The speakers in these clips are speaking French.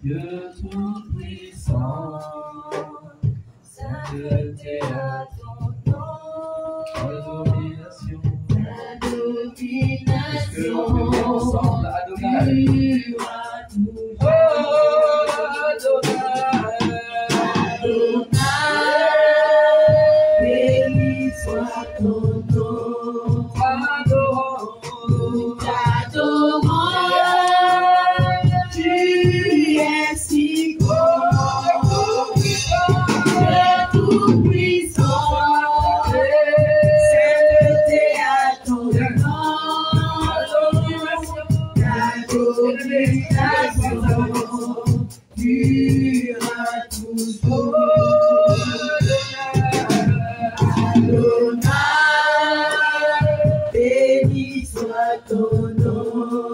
Dieu tout-puissant, sainteté à ton nom, adoration, est-ce que l'on peut dire ensemble Adonai? Tu as toujours Adonai, béni soit ton nom, adorons, t'adorons. Béni soit ton nom,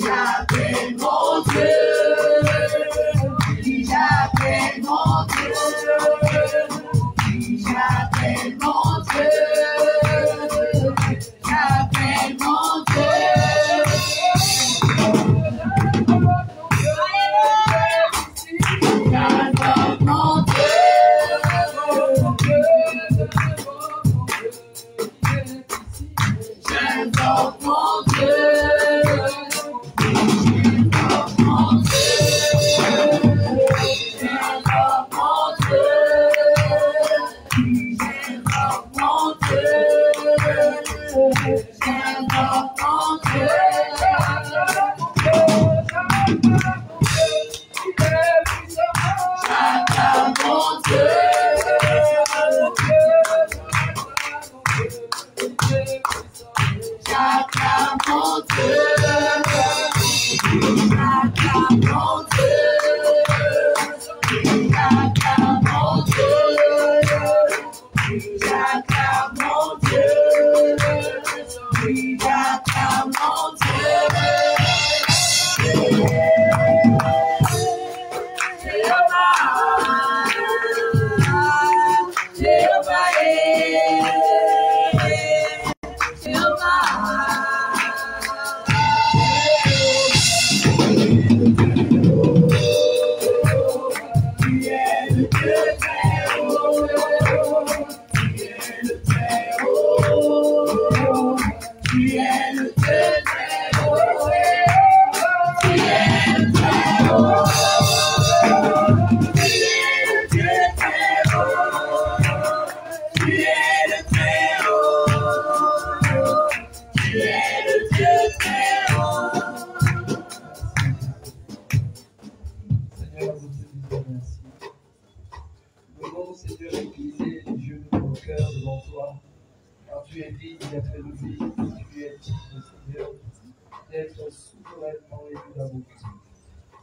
j'appelle mon Dieu, j'appelle mon Dieu, j'appelle mon Dieu, j'appelle mon Dieu. J'invoque mon Dieu, j'invoque mon Dieu, j'invoque mon Dieu, j'invoque mon Dieu, j'invoque mon Dieu, j'invoque mon Dieu. J'acclame mon Dieu, j'acclame mon Dieu, j'acclame mon Dieu, j'acclame mon Dieu, j'acclame mon Dieu, j'acclame mon Dieu.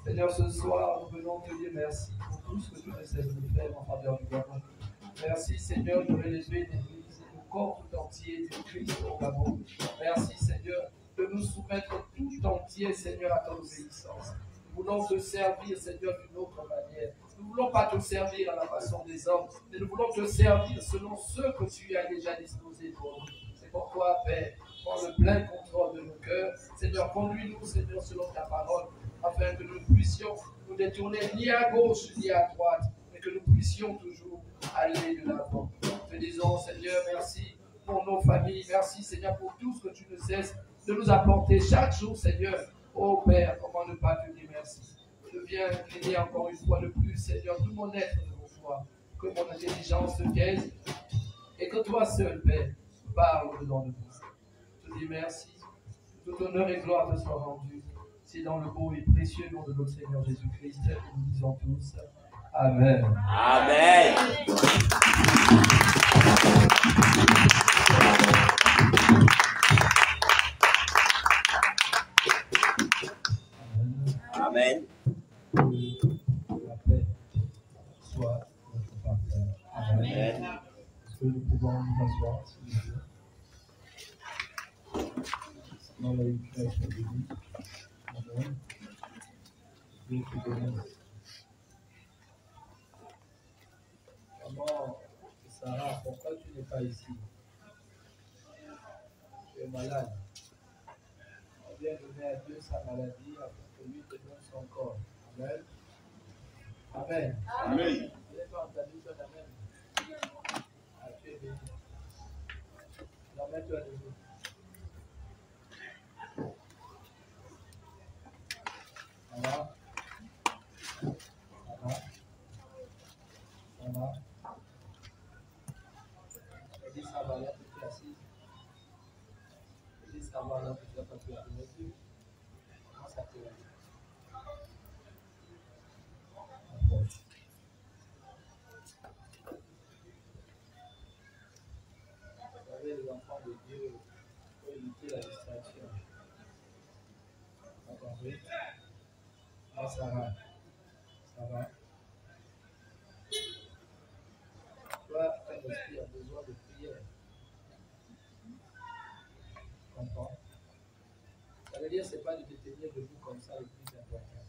Seigneur, ce soir, nous venons te dire merci pour tout ce que tu ne cesses de faire en faveur du Gabon. Merci, Seigneur, de relever l'Église et le corps tout entier du Christ au Gabon. Merci, Seigneur, de nous soumettre tout entier, Seigneur, à ton obéissance. Nous voulons te servir, Seigneur, d'une autre manière. Nous ne voulons pas te servir à la façon des hommes, mais nous voulons te servir selon ce que tu as déjà disposé pour nous. C'est pourquoi, Père, prends le plein contrôle de nos cœurs. Seigneur, conduis-nous, Seigneur, selon ta parole, afin que nous puissions nous détourner ni à gauche ni à droite, mais que nous puissions toujours aller de l'avant. Te disons, Seigneur, merci pour nos familles. Merci, Seigneur, pour tout ce que tu ne cesses de nous apporter chaque jour, Seigneur. Oh Père, comment ne pas te dire merci. Je viens incliner encore une fois de plus, Seigneur, tout mon être devant toi, que mon intelligence te taise et que toi seul, Père, parle au-dedans de nous. Je te dis merci. Tout honneur et gloire te soit rendu. C'est dans le beau et précieux nom de notre Seigneur Jésus-Christ que nous disons tous Amen. Amen. Amen. La paix soit notre partage. Amen. Est-ce que nous pouvons nous asseoir, s'il vous plaît? Dans la crèche de vie. Amen. Dieu te bénisse. Maman, Sarah, pourquoi tu n'es pas ici? Tu es malade. On vient donner à Dieu sa maladie afin que lui te donne son corps. Amen. Amen. Amen. Je n'ai pas entendu ton amen. Ah, tu es béni. Remets-toi debout. Ça va? Ça va? Ça va? Je dis ça va là, tu es assise. Je dis ça va là, tu n'as pas pu arriver. Comment ça te va? Approche. Vous savez, les enfants de Dieu, il faut éviter la distraction. Attendez. Là, ça va. Ça va. Toi, ton esprit a besoin de prière. Tu comprends? Ça veut dire que ce n'est pas de te tenir tenir debout comme ça le plus important.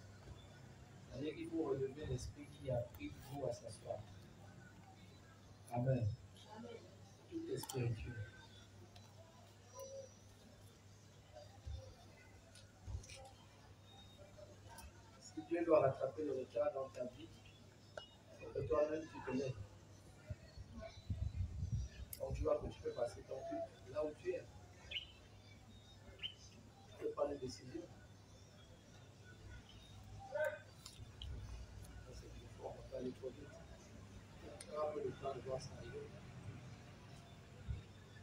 C'est-à-dire qu'il faut relever l'esprit qui a pris goût à s'asseoir. Amen. Tout est spirituel. Si Dieu doit rattraper le retard dans ta vie, c'est que toi-même tu te lèves. Donc tu vois que tu peux passer ton culte là où tu es. Tu peux prendre des décisions. C'est une fois, on va aller trop vite. On aura un peu le temps de voir ça arriver.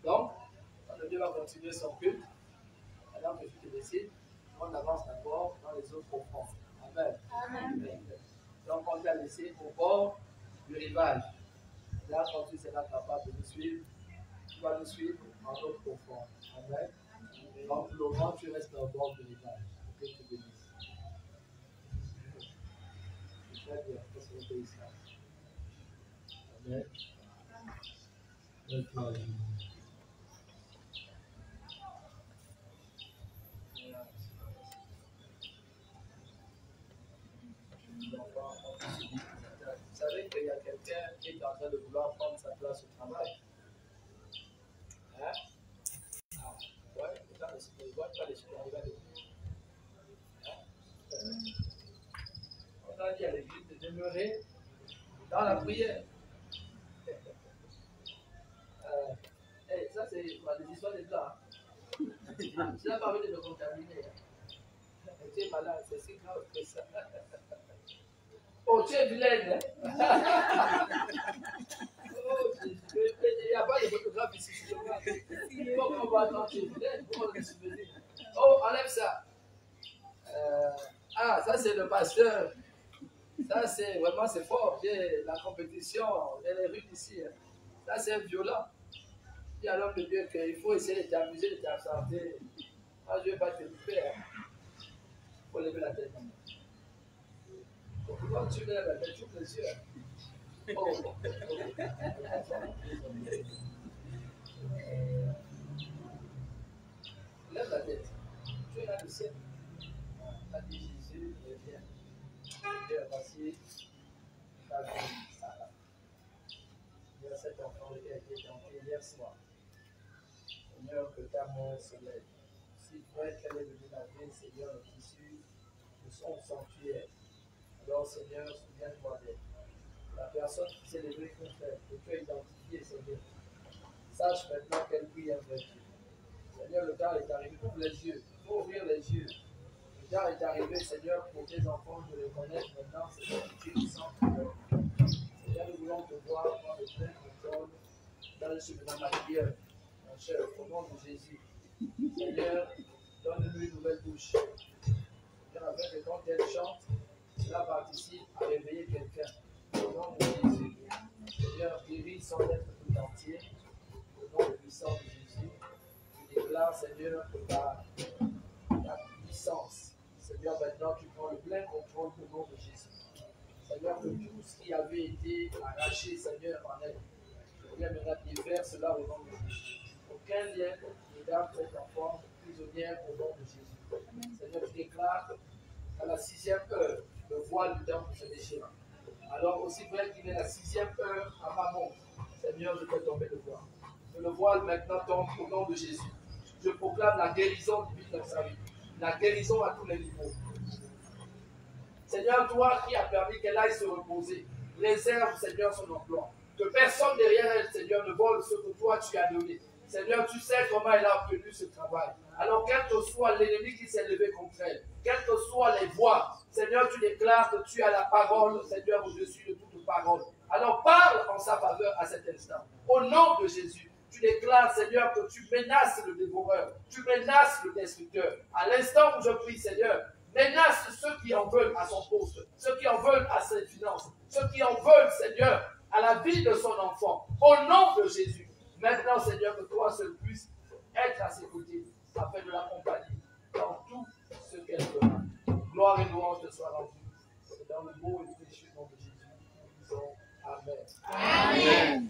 Donc, quand Dieu va continuer son culte, alors que tu te décides, on avance d'abord dans les autres offrandes. Amen. Amen. Donc, on t'a laissé au bord du rivage. Là, quand tu seras capable de nous suivre, tu vas nous suivre en autre offrande. Amen. Donc, pour le moment, tu restes au bord du rivage. Que Dieu te bénisse. C'est très bien. C'est l'obéissance. Amen. Merci. Vous savez qu'il y a quelqu'un qui est en train de vouloir prendre sa place au travail. Hein? Ah, ouais, ne voit pas les choses arriver. On a dit à l'église de demeurer dans la prière. Ça, c'est les histoires des blancs. Tu n'as pas envie de me contaminer. Tu es malade, c'est si grave que ça. Oh, tu es vilaine. Oh, il n'y a pas de photographe ici. Comment on va attendre, tu es vilaine? Comment on se faisait? Oh, enlève ça. Ça c'est le pasteur. Ça c'est vraiment, c'est fort. La compétition, elle est rude ici. Ça c'est violent. Il y a l'homme de Dieu qu'il faut essayer de t'amuser, de t'absenter. Moi je ne vais pas te faire. Il faut lever la tête. Quand tu lèves la tête, tu ouvres les yeux. Oh. Lève la tête. Tu es là le ciel. On a dit Jésus, viens. Dieu a passé ta vie, Sarah. Il y a cet enfant qui a été tenté hier soir. Seigneur, que ta main se lève. Si vrai qu'elle est venue laver, Seigneur, le tissu de son sanctuaire, alors Seigneur, souviens-toi d'elle. La personne qui s'est levée contre elle, que tu as identifié, Seigneur, sache maintenant qu'elle prie un vrai Dieu. Seigneur, le temps est arrivé. Ouvre les yeux. Il faut ouvrir les yeux. Le temps est arrivé, Seigneur, pour tes enfants de les connaître maintenant. Seigneur, tu es sans cœur. Seigneur, nous voulons te voir dans le plein contrôle, dans le chemin matériel. Mon cher, au nom de Jésus. Seigneur, donne-nous une nouvelle bouche. Seigneur, afin que quand elle chante, cela participe à réveiller quelqu'un. Au nom de Jésus. Seigneur, guéris son être tout entier. Au nom puissant de Jésus. Je déclare, Seigneur, que par ta puissance, Seigneur, maintenant tu prends le plein contrôle au nom de Jésus. Seigneur, que tout ce qui avait été arraché, Seigneur, en elle, Seigneur, maintenant déverse cela au nom de Jésus. Aucun lien ne garde cette enfant prisonnière au nom de Jésus. Seigneur, tu déclares qu'à la 6e heure, le voile du temple se déchire. Alors, aussi vrai qu'il est la 6e heure à ma montre, Seigneur, je fais tomber le voile. Que le voile maintenant tombe au nom de Jésus. Je proclame la guérison divine dans sa vie. La guérison à tous les niveaux. Seigneur, toi qui as permis qu'elle aille se reposer, réserve, Seigneur, son emploi. Que personne derrière elle, Seigneur, ne vole ce que toi tu as donné. Seigneur, tu sais comment elle a obtenu ce travail. Alors, quel que soit l'ennemi qui s'est levé contre elle, quelles que soient les voix, Seigneur, tu déclares que tu as la parole, Seigneur, au-dessus de toute parole. Alors, parle en sa faveur à cet instant. Au nom de Jésus. Tu déclares, Seigneur, que tu menaces le dévoreur, tu menaces le destructeur. À l'instant où je prie, Seigneur, menace ceux qui en veulent à son poste, ceux qui en veulent à ses finances, ceux qui en veulent, Seigneur, à la vie de son enfant. Au nom de Jésus. Maintenant, Seigneur, que toi seul puisses être à ses côtés, afin de l'accompagner dans tout ce qu'elle fera. Gloire et louange te soient rendues. C'est dans le beau et le précieux nom de Jésus. Nous disons Amen. Amen.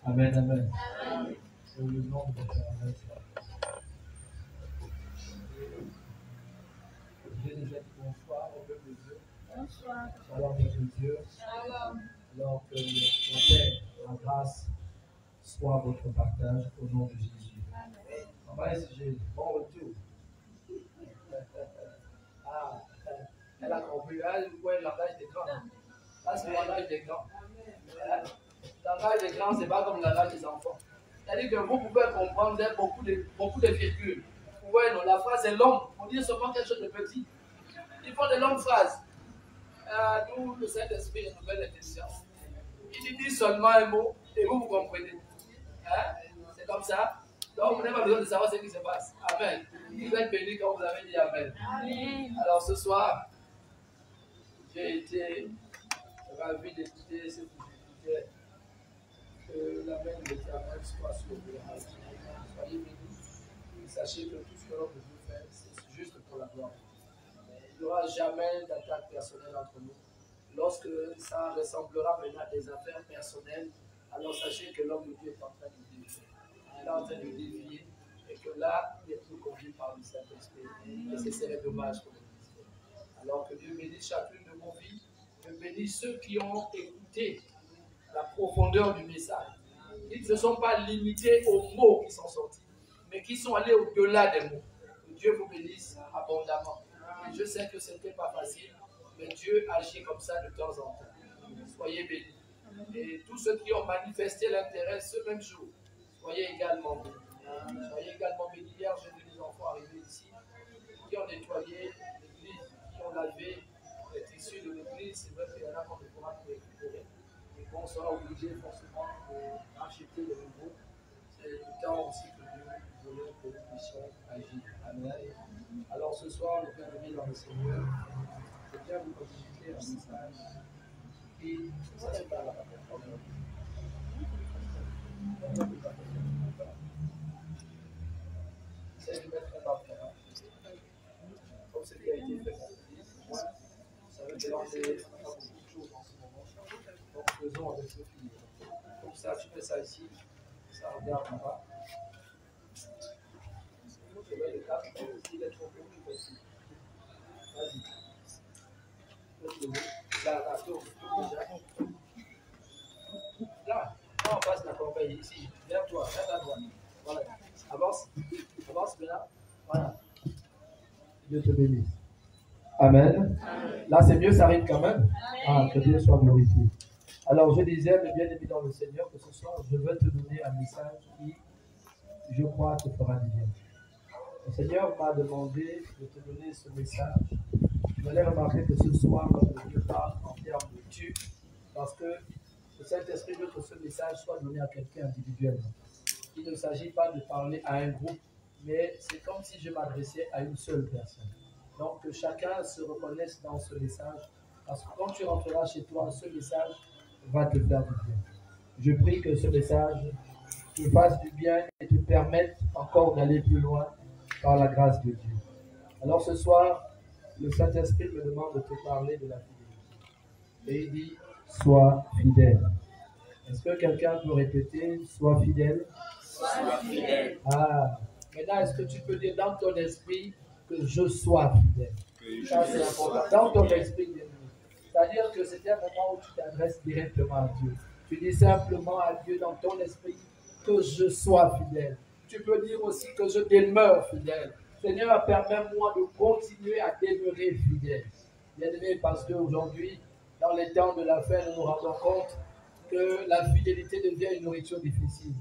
Amen, amen. Au nom de l'Éternel. J'ai déjà dit bonsoir au peuple de Dieu. Bonsoir. Shalom, peuple de Dieu. Shalom. Alors que le Père, la grâce, soit votre partage au nom de Jésus. Amen. Maman SG, bon retour. Ah, elle a compris. Elle voit le langage des grands. Là, c'est le langage des grands. Le langage des grands, ce n'est pas comme le langage des enfants. C'est-à-dire que vous pouvez comprendre beaucoup de virgules. Vous voyez, non, la phrase est longue. On dit seulement quelque chose de petit. Il faut de longues phrases. Nous, le Saint-Esprit, une nouvelle intention. Il dit seulement un mot et vous comprenez. Hein? C'est comme ça. Donc, vous n'avez pas besoin de savoir ce qui se passe. Amen. Vous êtes bénis quand vous avez dit Amen. Amen. Alors, ce soir, j'ai été ravi d'écouter ce que je disais. Que la main de l'Éternel soit sur vous. Soyez bénis. Sachez que tout ce que l'on peut faire, c'est juste pour la gloire. Il n'y aura jamais d'attaque personnelle entre nous. Lorsque ça ressemblera maintenant à des affaires personnelles, alors sachez que l'homme de Dieu est en train de dévier. Il est en train de dévier et que là, il est plus conduit par le Saint-Esprit. Et ce serait dommage pour le ministère. Alors que Dieu bénisse chacune de vos vies. Dieu bénisse ceux qui ont écouté la profondeur du message. Ils ne se sont pas limités aux mots qui sont sortis, mais qui sont allés au-delà des mots. Que Dieu vous bénisse abondamment. Et je sais que ce n'était pas facile, mais Dieu agit comme ça de temps en temps. Soyez bénis. Et tous ceux qui ont manifesté l'intérêt ce même jour, soyez également bénis. Soyez également bénis. Hier, j'ai vu des enfants arriver ici, qui ont nettoyé l'église, qui ont lavé les tissus de l'église. C'est vrai qu'il y en a qu'on ne pourra plus récupérer. Et qu'on sera obligé forcément d'acheter de nouveau. C'est le temps aussi que Dieu voulait que nous puissions agir. Amen. Alors ce soir, le bien-aimé dans le Seigneur, je viens vous communiquer un message qui, ça c'est pas la parole. C'est de mettre un marqueur. Comme ce qui a été fait pour vous. Ça veut dire que l'on est beaucoup de choses en ce moment. Donc faisons avec ce qui est. Comme ça, tu fais ça ici, ça regarde là-bas. Je vais le cap, il est trop court, tu fais ici. Vas-y. Là, tourne. Là, on passe la corbeille ici. Vers toi, vers la droite. Voilà. Avance. Avance là. Voilà. Dieu te bénisse. Amen. Là, c'est mieux, ça arrive quand même. Ah, que Dieu soit glorifié. Alors, je disais, mais bien évidemment, le Seigneur, que ce soir, je veux te donner un message qui, je crois, te fera du bien. Le Seigneur m'a demandé de te donner ce message. Vous allez remarquer que ce soir, Dieu parle en termes de tu, parce que le Saint-Esprit veut que ce message soit donné à quelqu'un individuellement. Il ne s'agit pas de parler à un groupe, mais c'est comme si je m'adressais à une seule personne. Donc, que chacun se reconnaisse dans ce message, parce que quand tu rentreras chez toi, ce message va te faire du bien. Je prie que ce message te fasse du bien et te permette encore d'aller plus loin par la grâce de Dieu. Alors ce soir, le Saint-Esprit me demande de te parler de la fidélité. Et il dit, sois fidèle. Est-ce que quelqu'un peut répéter, sois fidèle? Sois fidèle. Ah, maintenant, est-ce que tu peux dire dans ton esprit que je sois fidèle? Ça, c'est important. Dans ton esprit, c'est-à-dire que c'est un moment où tu t'adresses directement à Dieu. Tu dis simplement à Dieu dans ton esprit que je sois fidèle. Tu peux dire aussi que je demeure fidèle. Seigneur, permets-moi de continuer à demeurer fidèle. Bien-aimé, parce qu'aujourd'hui, dans les temps de la fin, nous nous rendons compte que la fidélité devient une nourriture difficile.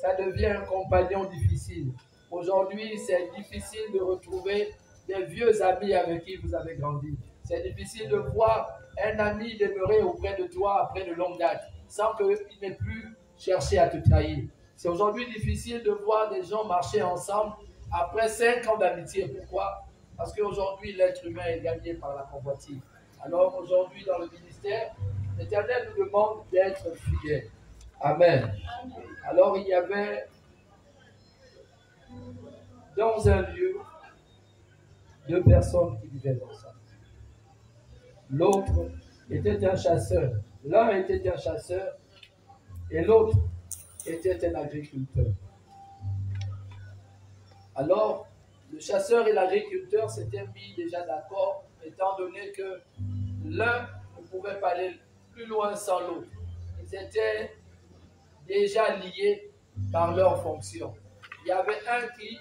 Ça devient un compagnon difficile. Aujourd'hui, c'est difficile de retrouver des vieux amis avec qui vous avez grandi. C'est difficile de voir un ami demeurer auprès de toi après de longues dates, sans qu'il n'ait plus cherché à te trahir. C'est aujourd'hui difficile de voir des gens marcher ensemble après 5 ans d'amitié. Pourquoi? Parce qu'aujourd'hui, l'être humain est gagné par la convoitise. Alors aujourd'hui, dans le ministère, l'Éternel nous demande d'être fidèles. Amen. Alors il y avait dans un lieu 2 personnes qui vivaient ensemble. L'autre était un chasseur. L'un était un chasseur et l'autre était un agriculteur. Alors, le chasseur et l'agriculteur s'étaient mis déjà d'accord, étant donné que l'un ne pouvait pas aller plus loin sans l'autre. Ils étaient déjà liés par leur fonction. Il y avait un qui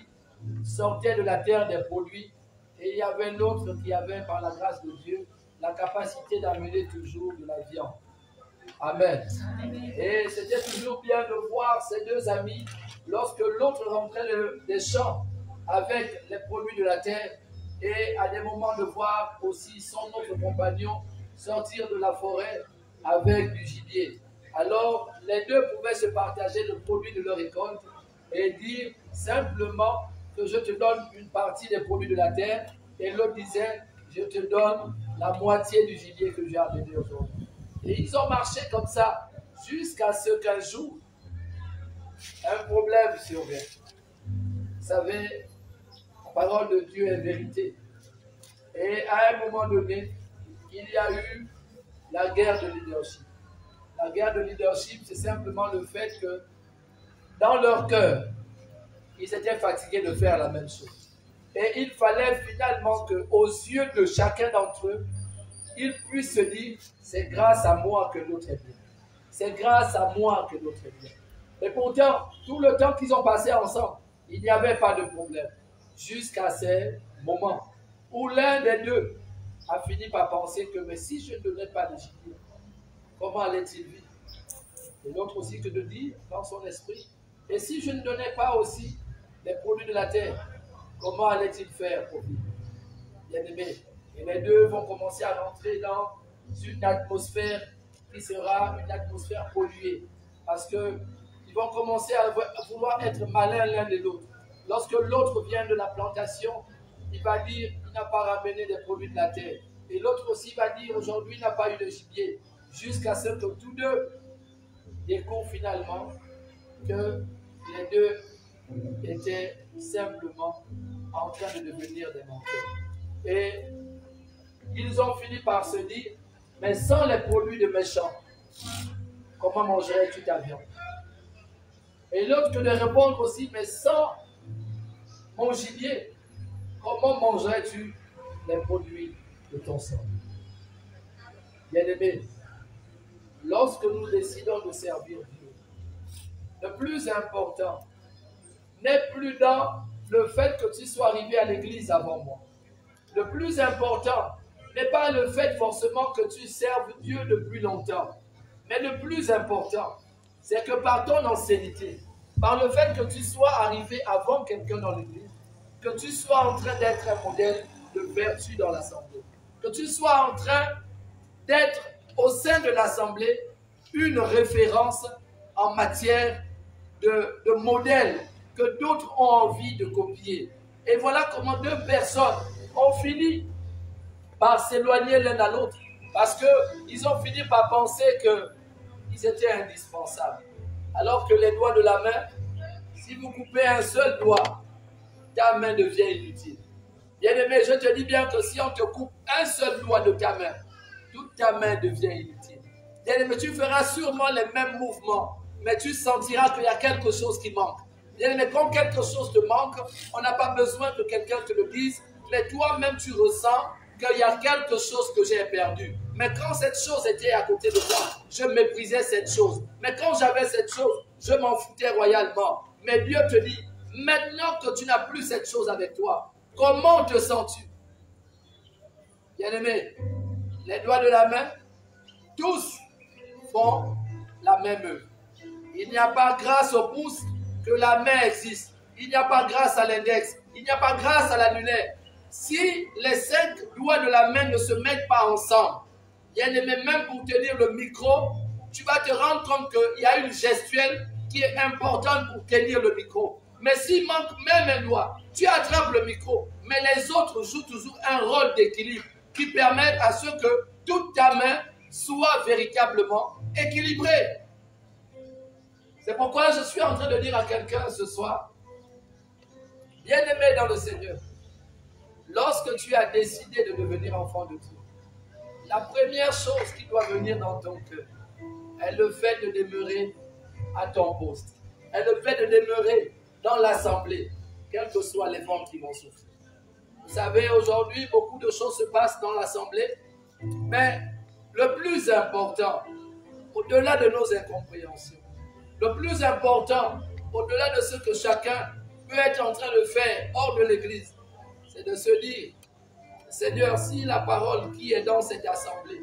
sortait de la terre des produits et il y avait l'autre qui avait, par la grâce de Dieu, la capacité d'amener toujours de la viande. Amen. Et c'était toujours bien de voir ces deux amis lorsque l'autre rentrait des champs avec les produits de la terre et à des moments de voir aussi son autre compagnon sortir de la forêt avec du gibier. Alors les deux pouvaient se partager le produit de leur récolte et dire simplement que je te donne une partie des produits de la terre et l'autre disait je te donne la moitié du gibier que j'ai amené aujourd'hui. Et ils ont marché comme ça jusqu'à ce qu'un jour, un problème survient. Vous savez, la parole de Dieu est vérité. Et à un moment donné, il y a eu la guerre de leadership. La guerre de leadership, c'est simplement le fait que dans leur cœur, ils étaient fatigués de faire la même chose. Et il fallait finalement qu'aux yeux de chacun d'entre eux, ils puissent se dire, c'est grâce à moi que l'autre est bien. C'est grâce à moi que l'autre est bien. Et pourtant, tout le temps qu'ils ont passé ensemble, il n'y avait pas de problème. Jusqu'à ces moments où l'un des deux a fini par penser que, mais si je ne donnais pas de gibier, comment allait-il vivre? Et l'autre aussi que de dire dans son esprit, et si je ne donnais pas aussi les produits de la terre, comment allait-il faire pour vivre? Bien-aimé. Et les deux vont commencer à rentrer dans une atmosphère qui sera une atmosphère polluée. Parce qu'ils vont commencer à vouloir être malins l'un de l'autre. Lorsque l'autre vient de la plantation, il va dire il n'a pas ramené des produits de la terre. Et l'autre aussi va dire aujourd'hui il n'a pas eu de gibier. Jusqu'à ce que tous deux découvrent finalement que les deux étaient simplement en train de devenir des menteurs. Et ils ont fini par se dire, mais sans les produits de méchants, comment mangerais-tu ta viande? Et l'autre que de répondre aussi, mais sans mon gibier, comment mangerais-tu les produits de ton sang? Bien-aimés, lorsque nous décidons de servir Dieu, le plus important n'est plus dans le fait que tu sois arrivé à l'église avant moi. Le plus important n'est pas le fait forcément que tu serves Dieu depuis longtemps. Mais le plus important, c'est que par ton ancienneté, par le fait que tu sois arrivé avant quelqu'un dans l'église, que tu sois en train d'être un modèle de vertu dans l'assemblée, que tu sois en train d'être au sein de l'assemblée une référence en matière de modèle que d'autres ont envie de copier. Et voilà comment deux personnes ont fini par s'éloigner l'un à l'autre parce qu'ils ont fini par penser qu'ils étaient indispensables. Alors que les doigts de la main, si vous coupez un seul doigt, ta main devient inutile. Bien-aimé, je te dis bien que si on te coupe un seul doigt de ta main, toute ta main devient inutile. Bien-aimé, tu feras sûrement les mêmes mouvements, mais tu sentiras qu'il y a quelque chose qui manque. Bien-aimé, quand quelque chose te manque, on n'a pas besoin que quelqu'un te le dise, mais toi-même tu ressens qu'il y a quelque chose que j'ai perdu. Mais quand cette chose était à côté de moi, je méprisais cette chose. Mais quand j'avais cette chose, je m'en foutais royalement. Mais Dieu te dit, maintenant que tu n'as plus cette chose avec toi, comment te sens-tu? Bien-aimé, les doigts de la main, tous font la même œuvre. Il n'y a pas grâce au pouce que la main existe. Il n'y a pas grâce à l'index. Il n'y a pas grâce à l'annulaire. Si les 5 doigts de la main ne se mettent pas ensemble, bien-aimé, même pour tenir le micro, tu vas te rendre compte qu'il y a une gestuelle qui est importante pour tenir le micro. Mais s'il manque même un doigt, tu attrapes le micro, mais les autres jouent toujours un rôle d'équilibre qui permet à ce que toute ta main soit véritablement équilibrée. C'est pourquoi je suis en train de dire à quelqu'un ce soir, bien-aimé dans le Seigneur, lorsque tu as décidé de devenir enfant de Dieu, la première chose qui doit venir dans ton cœur est le fait de demeurer à ton poste. est le fait de demeurer dans l'assemblée, quels que soient les vents qui vont souffler. Vous savez, aujourd'hui, beaucoup de choses se passent dans l'assemblée, mais le plus important, au-delà de nos incompréhensions, le plus important, au-delà de ce que chacun peut être en train de faire hors de l'église, c'est de se dire, Seigneur, si la parole qui est dans cette assemblée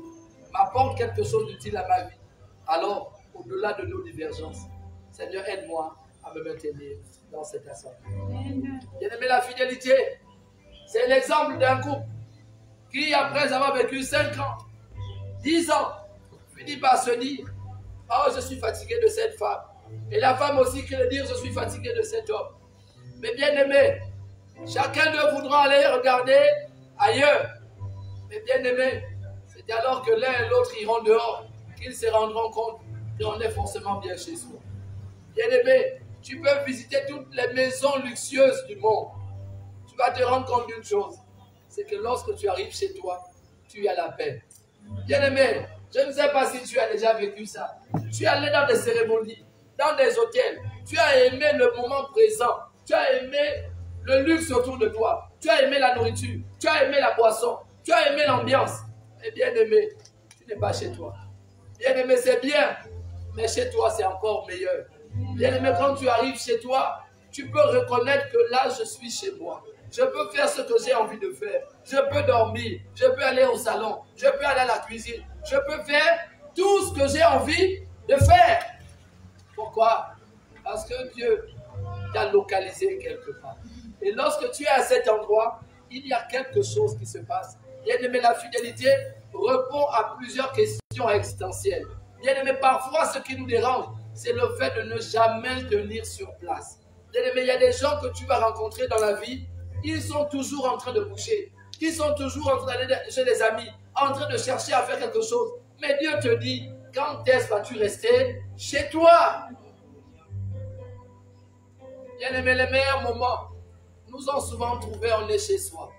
m'apporte quelque chose d'utile à ma vie, alors, au-delà de nos divergences, Seigneur, aide-moi à me maintenir dans cette assemblée. Bien-aimé, la fidélité, c'est l'exemple d'un couple qui, après avoir vécu 5 ans, 10 ans, finit par se dire, oh, je suis fatigué de cette femme. Et la femme aussi qui le dit, je suis fatigué de cet homme. Mais bien aimé, chacun d'eux voudra aller regarder ailleurs. Mais bien aimé, c'est alors que l'un et l'autre iront dehors qu'ils se rendront compte qu'on est forcément bien chez soi. Bien aimé, tu peux visiter toutes les maisons luxueuses du monde. Tu vas te rendre compte d'une chose, c'est que lorsque tu arrives chez toi, tu as la paix. Bien aimé, je ne sais pas si tu as déjà vécu ça. Tu es allé dans des cérémonies, dans des hôtels. Tu as aimé le moment présent. Tu as aimé le luxe autour de toi. Tu as aimé la nourriture. Tu as aimé la boisson. Tu as aimé l'ambiance. Et bien aimé, tu n'es pas chez toi. Bien aimé, c'est bien. Mais chez toi, c'est encore meilleur. Bien aimé, quand tu arrives chez toi, tu peux reconnaître que là, je suis chez moi. Je peux faire ce que j'ai envie de faire. Je peux dormir. Je peux aller au salon. Je peux aller à la cuisine. Je peux faire tout ce que j'ai envie de faire. Pourquoi? Parce que Dieu t'a localisé quelque part. Et lorsque tu es à cet endroit, il y a quelque chose qui se passe. Bien aimé, la fidélité répond à plusieurs questions existentielles. Bien aimé, parfois ce qui nous dérange, c'est le fait de ne jamais tenir sur place. Bien aimé, il y a des gens que tu vas rencontrer dans la vie, ils sont toujours en train de bouger. Ils sont toujours en train d'aller chez des amis, en train de chercher à faire quelque chose. Mais Dieu te dit, quand est-ce vas-tu rester chez toi? Bien aimé, les meilleurs moments nous ont souvent trouvé, on est chez soi.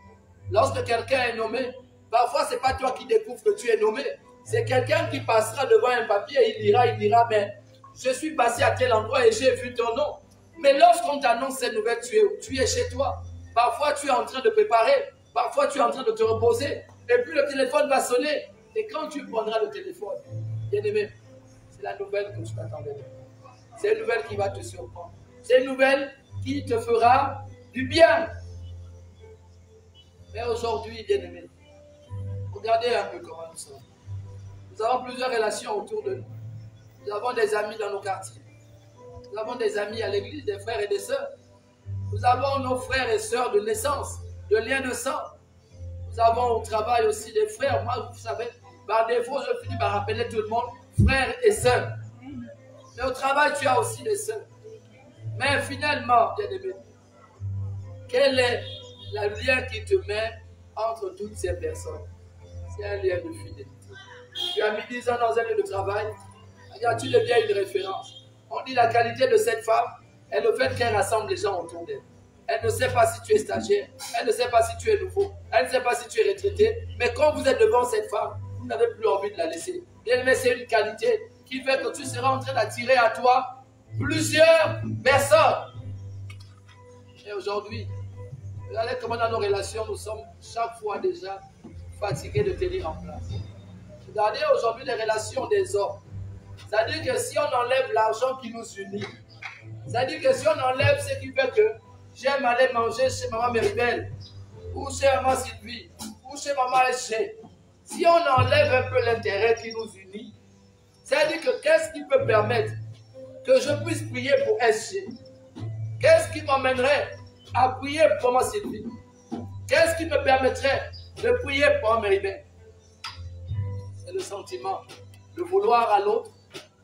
Lorsque quelqu'un est nommé, parfois ce n'est pas toi qui découvres que tu es nommé. C'est quelqu'un qui passera devant un papier et il dira, mais je suis passé à tel endroit et j'ai vu ton nom. Mais lorsqu'on t'annonce cette nouvelle, tu es chez toi. Parfois tu es en train de préparer, parfois tu es en train de te reposer. Et puis le téléphone va sonner. Et quand tu prendras le téléphone, bien aimé, c'est la nouvelle que tu t'attendais. C'est une nouvelle qui va te surprendre. C'est une nouvelle qui te fera du bien. Mais aujourd'hui, bien aimé, regardez un peu comment nous sommes. Nous avons plusieurs relations autour de nous. Nous avons des amis dans nos quartiers. Nous avons des amis à l'église, des frères et des sœurs. Nous avons nos frères et sœurs de naissance, de lien de sang. Nous avons au travail aussi des frères. Moi, vous savez, par défaut, je finis par rappeler tout le monde, frères et sœurs. Mais au travail, tu as aussi des sœurs. Mais finalement, bien aimé, quel est le lien qui te met entre toutes ces personnes? C'est un lien de fidélité. Tu as mis 10 ans dans un lieu de travail, tu deviens une référence. On dit la qualité de cette femme est le fait qu'elle rassemble les gens autour d'elle. Elle ne sait pas si tu es stagiaire, elle ne sait pas si tu es nouveau, elle ne sait pas si tu es retraité, mais quand vous êtes devant cette femme, vous n'avez plus envie de la laisser. Bien aimé, c'est une qualité qui fait que tu seras en train d'attirer à toi plusieurs personnes. Et aujourd'hui, regardez comment dans nos relations, nous sommes chaque fois déjà fatigués de tenir en place. Regardez aujourd'hui les relations des hommes. C'est-à-dire que si on enlève l'argent qui nous unit, c'est-à-dire que si on enlève ce qui fait que j'aime aller manger chez maman Méribel, ou chez maman Sylvie, ou chez maman SG, si on enlève un peu l'intérêt qui nous unit, c'est-à-dire que qu'est-ce qui peut permettre que je puisse prier pour SG? Qu'est-ce qui m'emmènerait à prier pour maman Sylvie? Qu'est-ce qui me permettrait de prier pour maman Méribel? C'est le sentiment de vouloir à l'autre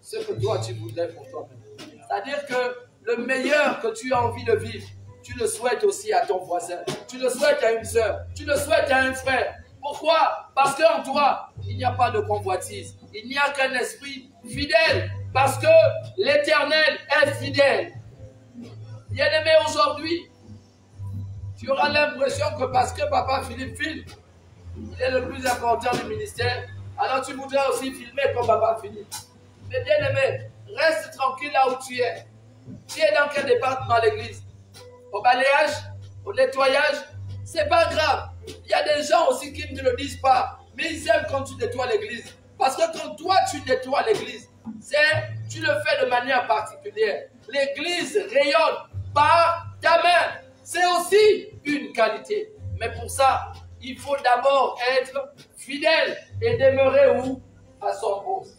ce que toi tu voudrais pour toi-même. C'est-à-dire que le meilleur que tu as envie de vivre, tu le souhaites aussi à ton voisin, tu le souhaites à une soeur, tu le souhaites à un frère. Pourquoi? Parce qu'en toi, il n'y a pas de convoitise, il n'y a qu'un esprit fidèle, parce que l'Éternel est fidèle. Bien-aimé, aujourd'hui, tu auras l'impression que parce que Papa Philippe filme, il est le plus important du ministère, alors tu voudrais aussi filmer comme Papa Philippe. Mais bien aimé, reste tranquille là où tu es. Tu es dans quel département à l'église? Au balayage? Au nettoyage? C'est pas grave. Il y a des gens aussi qui ne le disent pas, mais ils aiment quand tu nettoies l'église. Parce que quand toi tu nettoies l'église, tu le fais de manière particulière. L'église rayonne par ta main. C'est aussi une qualité. Mais pour ça, il faut d'abord être fidèle et demeurer où? À son poste.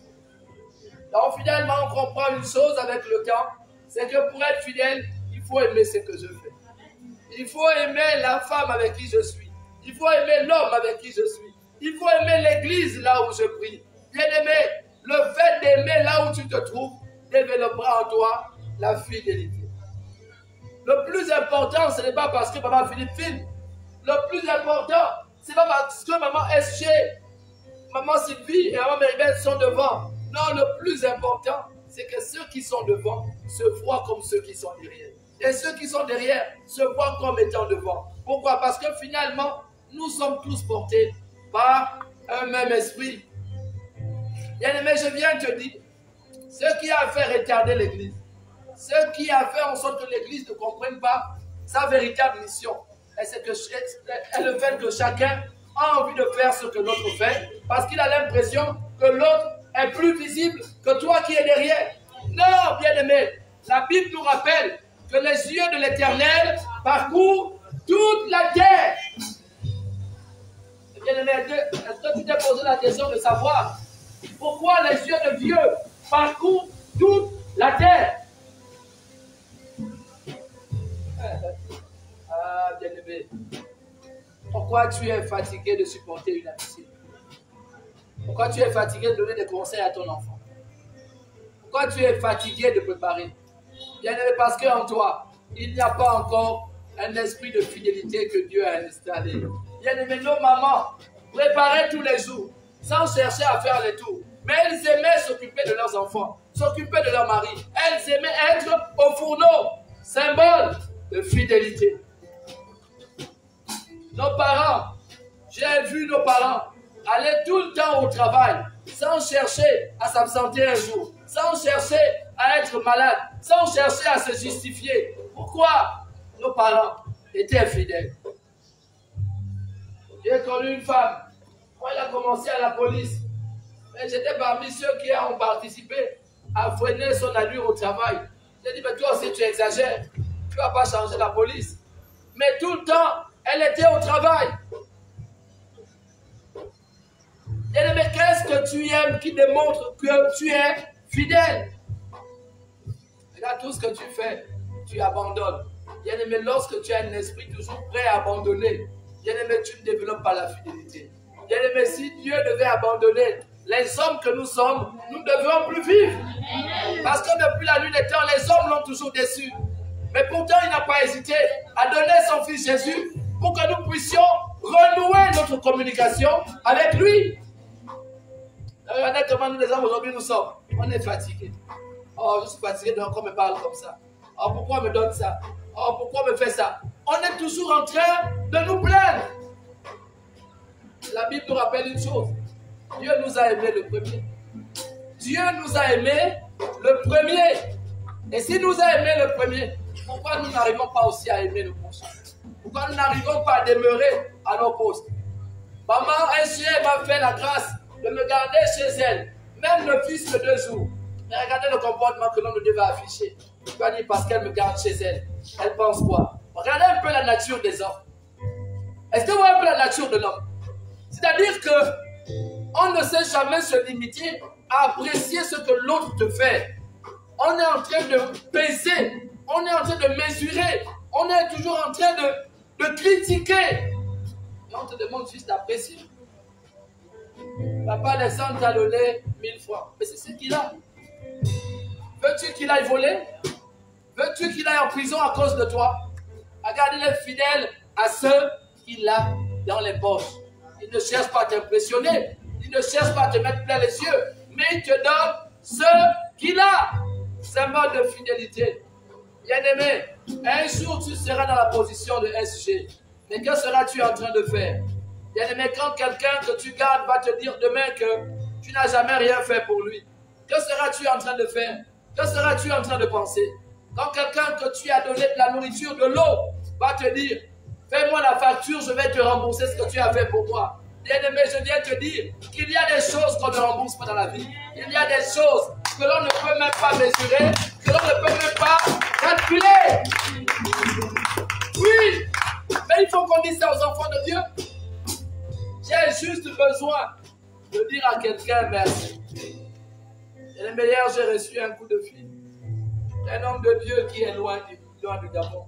Donc finalement, on comprend une chose avec le temps, c'est que pour être fidèle, il faut aimer ce que je fais. Il faut aimer la femme avec qui je suis. Il faut aimer l'homme avec qui je suis. Il faut aimer l'église là où je prie. Bien aimé, le fait d'aimer là où tu te trouves développera en toi la fidélité. Le plus important, ce n'est pas parce que maman Philippe filme. Le plus important, ce n'est pas parce que maman SG, maman Sylvie et maman Méribel sont devant. Non, le plus important, c'est que ceux qui sont devant se voient comme ceux qui sont derrière. Et ceux qui sont derrière se voient comme étant devant. Pourquoi? Parce que finalement, nous sommes tous portés par un même esprit. Bien-aimé, je viens te dire, ce qui a fait retarder l'église, ce qui a fait en sorte que l'église ne comprenne pas sa véritable mission, c'est le fait que chacun a envie de faire ce que l'autre fait, parce qu'il a l'impression que l'autre est plus visible que toi qui es derrière. Non, bien-aimé, la Bible nous rappelle que les yeux de l'Éternel parcourent toute la terre. Bien-aimé, est-ce que tu t'es posé la question de savoir pourquoi les yeux de Dieu parcourent toute la terre? Ah, bien-aimé, pourquoi tu es fatigué de supporter une amitié? Pourquoi tu es fatigué de donner des conseils à ton enfant? Pourquoi tu es fatigué de préparer? Bien-aimé, parce qu'en toi, il n'y a pas encore un esprit de fidélité que Dieu a installé. Bien-aimé, nos mamans préparaient tous les jours, sans chercher à faire les tours. Mais elles aimaient s'occuper de leurs enfants, s'occuper de leur mari. Elles aimaient être au fourneau, symbole de fidélité. Nos parents, j'ai vu nos parents aller tout le temps au travail, sans chercher à s'absenter un jour, sans chercher à être malade, sans chercher à se justifier. Pourquoi? Nos parents étaient fidèles. J'ai connu une femme, quand elle a commencé à la police, j'étais parmi ceux qui ont participé à freiner son allure au travail. J'ai dit, mais toi aussi tu exagères, tu ne vas pas changer la police. Mais tout le temps, elle était au travail. Mais qu'est-ce que tu aimes qui démontre que tu es fidèle? Regarde tout ce que tu fais, tu abandonnes. Bien-aimé, lorsque tu as un esprit toujours prêt à abandonner, bien-aimé, tu ne développes pas la fidélité. Bien-aimé, si Dieu devait abandonner les hommes que nous sommes, nous ne devrions plus vivre. Parce que depuis la nuit des temps, les hommes l'ont toujours déçu. Mais pourtant, il n'a pas hésité à donner son fils Jésus pour que nous puissions renouer notre communication avec lui. Regardez comment nous les hommes aujourd'hui nous sommes. On est fatigués. Oh, je suis fatigué donc on me parle comme ça. Oh, pourquoi on me donne ça? Oh, pourquoi on me fait ça? On est toujours en train de nous plaindre. La Bible nous rappelle une chose. Dieu nous a aimés le premier. Dieu nous a aimés le premier. Et s'il nous a aimés le premier, pourquoi nous n'arrivons pas aussi à aimer le prochain? Pourquoi nous n'arrivons pas à demeurer à nos postes? Maman, un chien m'a fait la grâce de me garder chez elle, même le fils de 2 jours. Mais regardez le comportement que l'on devait afficher. Je dois dire parce qu'elle me garde chez elle. Elle pense quoi? Regardez un peu la nature des hommes. Est-ce que vous voyez un peu la nature de l'homme? C'est-à-dire que on ne sait jamais se limiter à apprécier ce que l'autre te fait. On est en train de peser, on est en train de mesurer, on est toujours en train de critiquer. Et on te demande juste d'apprécier. Papa descend t'a donné 1000 fois. Mais c'est ce qu'il a. Veux-tu qu'il aille voler? Veux-tu qu'il aille en prison à cause de toi? Regardez-les fidèles à ceux qu'il a dans les poches. Il ne cherche pas à t'impressionner. Il ne cherche pas à te mettre plein les yeux. Mais il te donne ce qu'il a. Symbole de fidélité. Bien-aimé, un jour tu seras dans la position de SG. Mais que seras-tu en train de faire? Bien-aimé, quand quelqu'un que tu gardes va te dire demain que tu n'as jamais rien fait pour lui, que seras-tu en train de faire? Que seras-tu en train de penser? Quand quelqu'un que tu as donné de la nourriture, de l'eau, va te dire, fais-moi la facture, je vais te rembourser ce que tu as fait pour moi. Bien-aimé, je viens te dire qu'il y a des choses qu'on ne rembourse pas dans la vie. Il y a des choses que l'on ne peut même pas mesurer, que l'on ne peut même pas calculer. Oui, mais il faut qu'on dise ça aux enfants de Dieu. J'ai juste besoin de dire à quelqu'un merci. Et le meilleur, j'ai reçu un coup de fil d'un homme de Dieu qui est loin du Gabon.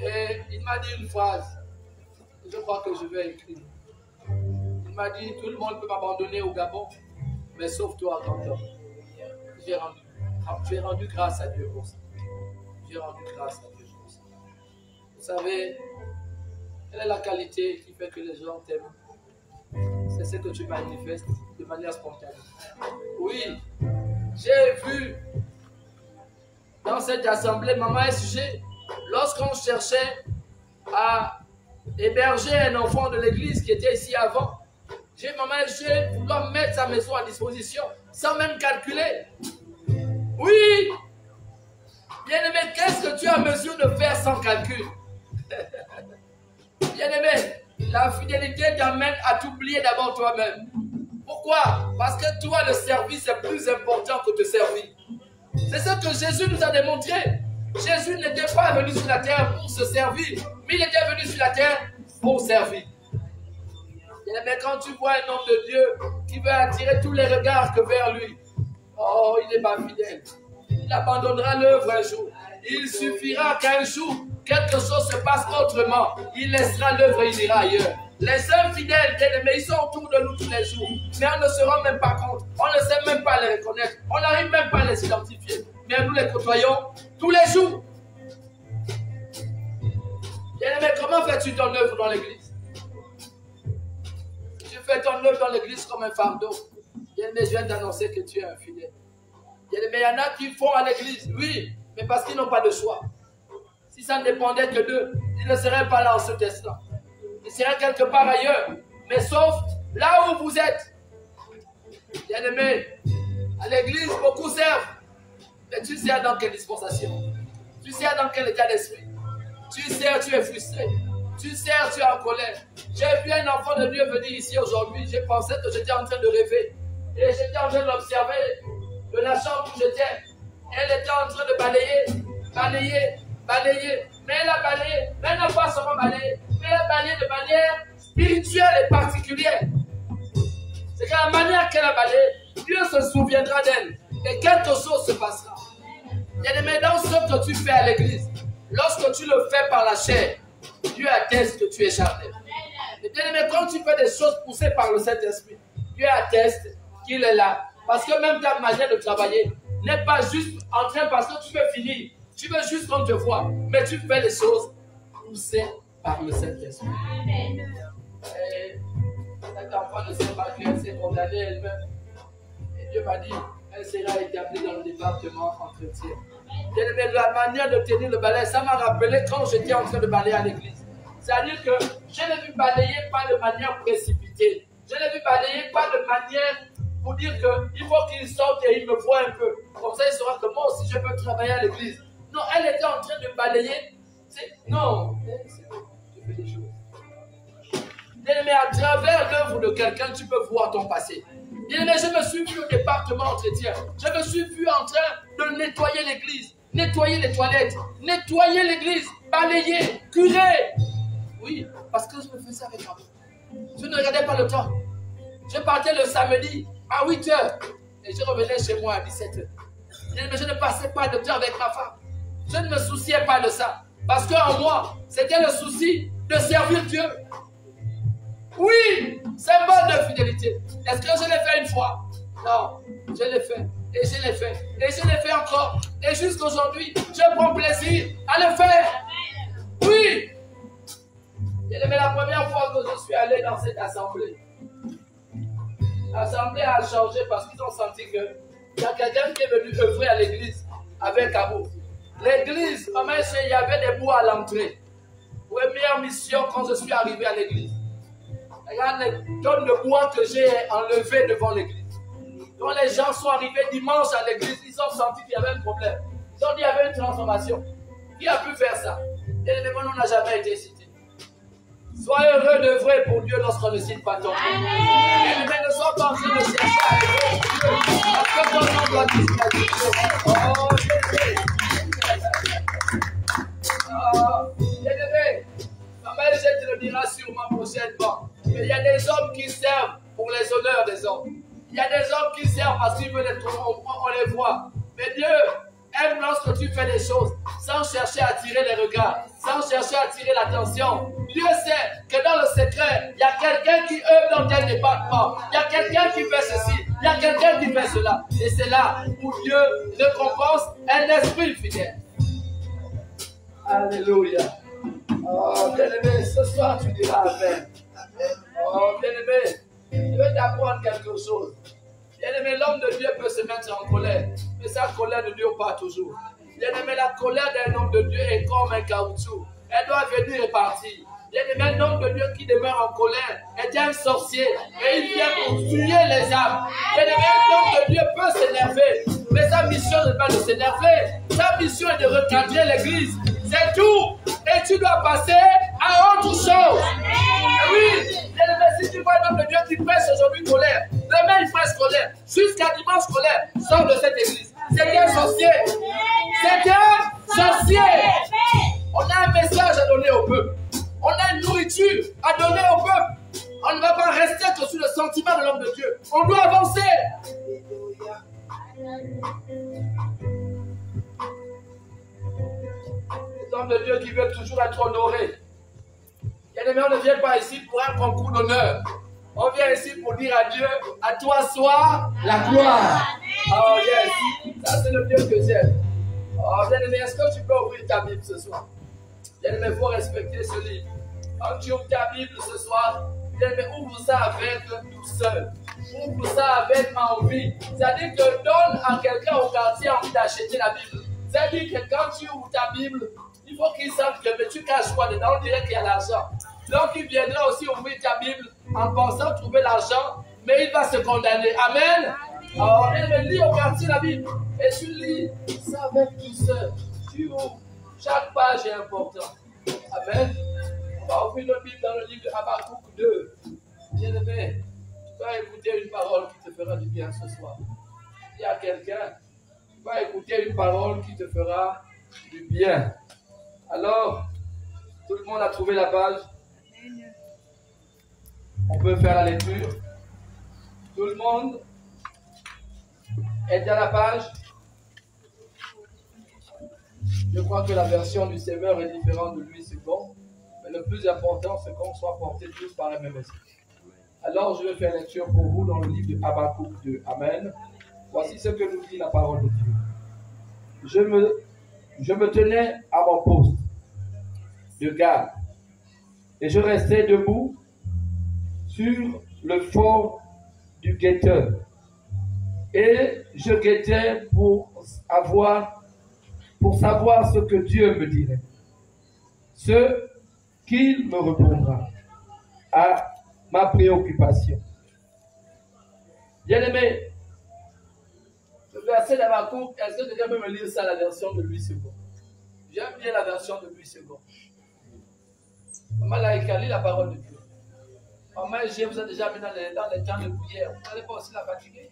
Et il m'a dit une phrase. Je crois que je vais écrire. Il m'a dit, tout le monde peut m'abandonner au Gabon, mais sauf toi, Quentin. J'ai rendu grâce à Dieu pour ça. J'ai rendu grâce à Dieu pour ça. Vous savez, quelle est la qualité qui fait que les gens t'aiment? C'est ce que tu manifestes de manière spontanée. Oui, j'ai vu dans cette assemblée, Maman SG, lorsqu'on cherchait à héberger un enfant de l'église qui était ici avant, j'ai Maman SG vouloir mettre sa maison à disposition sans même calculer. Oui, bien-aimé, qu'est-ce que tu as mesure de faire sans calcul? Bien-aimé, la fidélité t'amène à t'oublier d'abord toi-même. Pourquoi? Parce que toi, le service est plus important que te servir. C'est ce que Jésus nous a démontré. Jésus n'était pas venu sur la terre pour se servir, mais il était venu sur la terre pour servir. Mais quand tu vois un homme de Dieu qui veut attirer tous les regards que vers lui, oh, il n'est pas fidèle. Il abandonnera l'œuvre un jour. Il suffira qu'un jour, quelque chose se passe autrement. Il laissera l'œuvre et il ira ailleurs. Les infidèles, bien-aimés, ils sont autour de nous tous les jours. Mais on ne se rend même pas compte. On ne sait même pas les reconnaître. On n'arrive même pas à les identifier. Mais nous les côtoyons tous les jours. Bien-aimé, comment fais-tu ton œuvre dans l'église? Tu fais ton œuvre dans l'église comme un fardeau. Bien-aimé, je viens d'annoncer que tu es infidèle. Bien-aimé, il y en a qui font à l'église, oui, mais parce qu'ils n'ont pas de choix. Si ça ne dépendait que d'eux, ils ne seraient pas là en ce instant. Ils seraient quelque part ailleurs. Mais sauf là où vous êtes. Bien-aimé, à l'église, beaucoup servent. Mais tu sais dans quelle dispensation. Tu sais dans quel état d'esprit. Tu sais, tu es frustré. Tu sais, tu es en colère. J'ai vu un enfant de Dieu venir ici aujourd'hui. J'ai pensé que j'étais en train de rêver. Et j'étais en train de l'observer de la chambre où j'étais. Elle était en train de balayer. Mais elle a balayé. Mais elle n'a pas seulement balayé. Mais elle a balayé de manière spirituelle et particulière. C'est qu'à la manière qu'elle a balayé, Dieu se souviendra d'elle. Et quelque chose se passera. Bien-aimé, dans ce que tu fais à l'église, lorsque tu le fais par la chair, Dieu atteste que tu es charnel. Et bien-aimé, quand tu fais des choses poussées par le Saint-Esprit, Dieu atteste qu'il est là. Parce que même ta manière de travailler n'est pas juste en train parce que tu veux finir. Tu veux juste qu'on te voie. Mais tu fais les choses poussées par le Saint-Esprit. Et cet enfant ne sait pas qu'elle s'est condamnée elle-même. Et Dieu m'a dit, elle sera établie dans le département entretien. Mais la manière de tenir le balai, ça m'a rappelé quand j'étais en train de balayer à l'église. C'est-à-dire que je l'ai vu balayer pas de manière précipitée. Je l'ai vu balayer pas de manière pour dire qu'il faut qu'il sorte et il me voit un peu. Comme ça, il saura que moi aussi je peux travailler à l'église. Non, elle était en train de balayer. Non, tu fais des choses. Mais à travers l'œuvre de quelqu'un, tu peux voir ton passé. Bien, mais je me suis vu au département entretien. Je me suis vu en train de nettoyer l'église, nettoyer les toilettes, nettoyer l'église, balayer, curer. Oui, parce que je me faisais avec amour. Je ne regardais pas le temps. Je partais le samedi à 8 h et je revenais chez moi à 17 h. Mais je ne passais pas de temps avec ma femme. Je ne me souciais pas de ça. Parce qu'en moi, c'était le souci de servir Dieu. Oui, symbole de fidélité. Est-ce que je l'ai fait une fois? Non, je l'ai fait. Et je l'ai fait. Et je l'ai fait encore. Et jusqu'aujourd'hui, je prends plaisir à le faire. Oui. Mais la première fois que je suis allé dans cette assemblée, l'assemblée a changé parce qu'ils ont senti qu'il y a quelqu'un qui est venu œuvrer à l'église avec amour. L'église, il y avait des bois à l'entrée. Première mission quand je suis arrivé à l'église. Regarde les tonnes de bois que j'ai enlevés devant l'église. Quand les gens sont arrivés dimanche à l'église, ils ont senti qu'il y avait un problème. Ils ont dit qu'il y avait une transformation. Qui a pu faire ça? Et le nom n'a jamais été cité. Sois heureux d'œuvrer pour Dieu lorsqu'on ne cite pas ton nom. Et ne sois pas en train de chercher à aider Dieu. Parce que ton nom doit disparaître. Oh, bien-aimé, maman, je te le dirai sûrement prochainement. Mais il y a des hommes qui servent pour les honneurs des hommes. Il y a des hommes qui servent parce qu'ils veulent être, on les voit. Mais Dieu aime lorsque tu fais des choses sans chercher à attirer les regards, sans chercher à attirer l'attention. Dieu sait que dans le secret, il y a quelqu'un qui œuvre dans tel département. Il y a quelqu'un qui fait ceci. Il y a quelqu'un qui fait cela. Et c'est là où Dieu récompense un esprit fidèle. Alléluia. Oh, bien-aimé, ce soir tu diras Amen. Oh, bien-aimé, je vais t'apprendre quelque chose. Bien-aimé, l'homme de Dieu peut se mettre en colère, mais sa colère ne dure pas toujours. Bien-aimé, la colère d'un homme de Dieu est comme un caoutchouc. Elle doit venir et partir. Bien-aimé, l'homme de Dieu qui demeure en colère est un sorcier et il vient pour tuer les âmes. Bien-aimé, l'homme de Dieu peut s'énerver, mais sa mission n'est pas de s'énerver. Sa mission est de recadrer l'église. C'est tout. Et tu dois passer à autre chose. Et oui, bien-aimé, si tu vois un homme de Dieu qui presse aujourd'hui colère, demain il presse colère, jusqu'à dimanche colère, sors de cette église. C'est un sorcier. C'est un sorcier. On a un message à donner au peuple. On a une nourriture à donner au peuple. On ne va pas rester que sous le sentiment de l'homme de Dieu. On doit avancer. Les hommes de Dieu qui veulent toujours être honorés. Bien-aimé, on ne vient pas ici pour un concours d'honneur. On vient ici pour dire à Dieu, à toi soit la gloire. Oh yes, ça c'est le Dieu que j'aime. Oh bien-aimé, est-ce que tu peux ouvrir ta Bible ce soir? Bien-aimé, il faut respecter ce livre. Quand tu ouvres ta Bible ce soir, bien-aimé, ouvre ça avec douceur. Ouvre ça avec envie. C'est-à-dire que donne à quelqu'un au quartier envie d'acheter la Bible. C'est-à-dire que quand tu ouvres ta Bible, il faut qu'il sache que mais tu caches quoi dedans, on dirait qu'il y a l'argent. Donc il viendra aussi ouvrir ta Bible en pensant trouver l'argent, mais il va se condamner. Amen. Alors, lis au quartier la Bible et tu lis ça avec douceur. Tu ouvres. Chaque page est importante. Amen. On va ouvrir notre Bible dans le livre de Habakkuk 2. Bien-aimé, tu vas écouter une parole qui te fera du bien ce soir. Il y a quelqu'un qui va écouter une parole qui te fera du bien. Alors, tout le monde a trouvé la page. On peut faire la lecture. Tout le monde est à la page. Je crois que la version du Seigneur est différente de Louis II. Mais le plus important, c'est qu'on soit portés tous par le même esprit. Alors, je vais faire lecture pour vous dans le livre de Habakkuk 2. Amen. Voici ce que nous dit la parole de Dieu. Je me tenais à mon poste de garde et je restais debout sur le fort du guetteur et je guettais pour savoir ce que Dieu me dirait, ce qu'il me répondra à ma préoccupation. Bien-aimé, le verset d'Habakkuk, est-ce que quelqu'un peut me lire ça, la version de Louis II? J'aime bien la version de Louis II. Maman l'a écrit la parole de Dieu. Maman, je vous ai déjà mis dans les temps de prière. Vous n'allez pas aussi la fatiguer?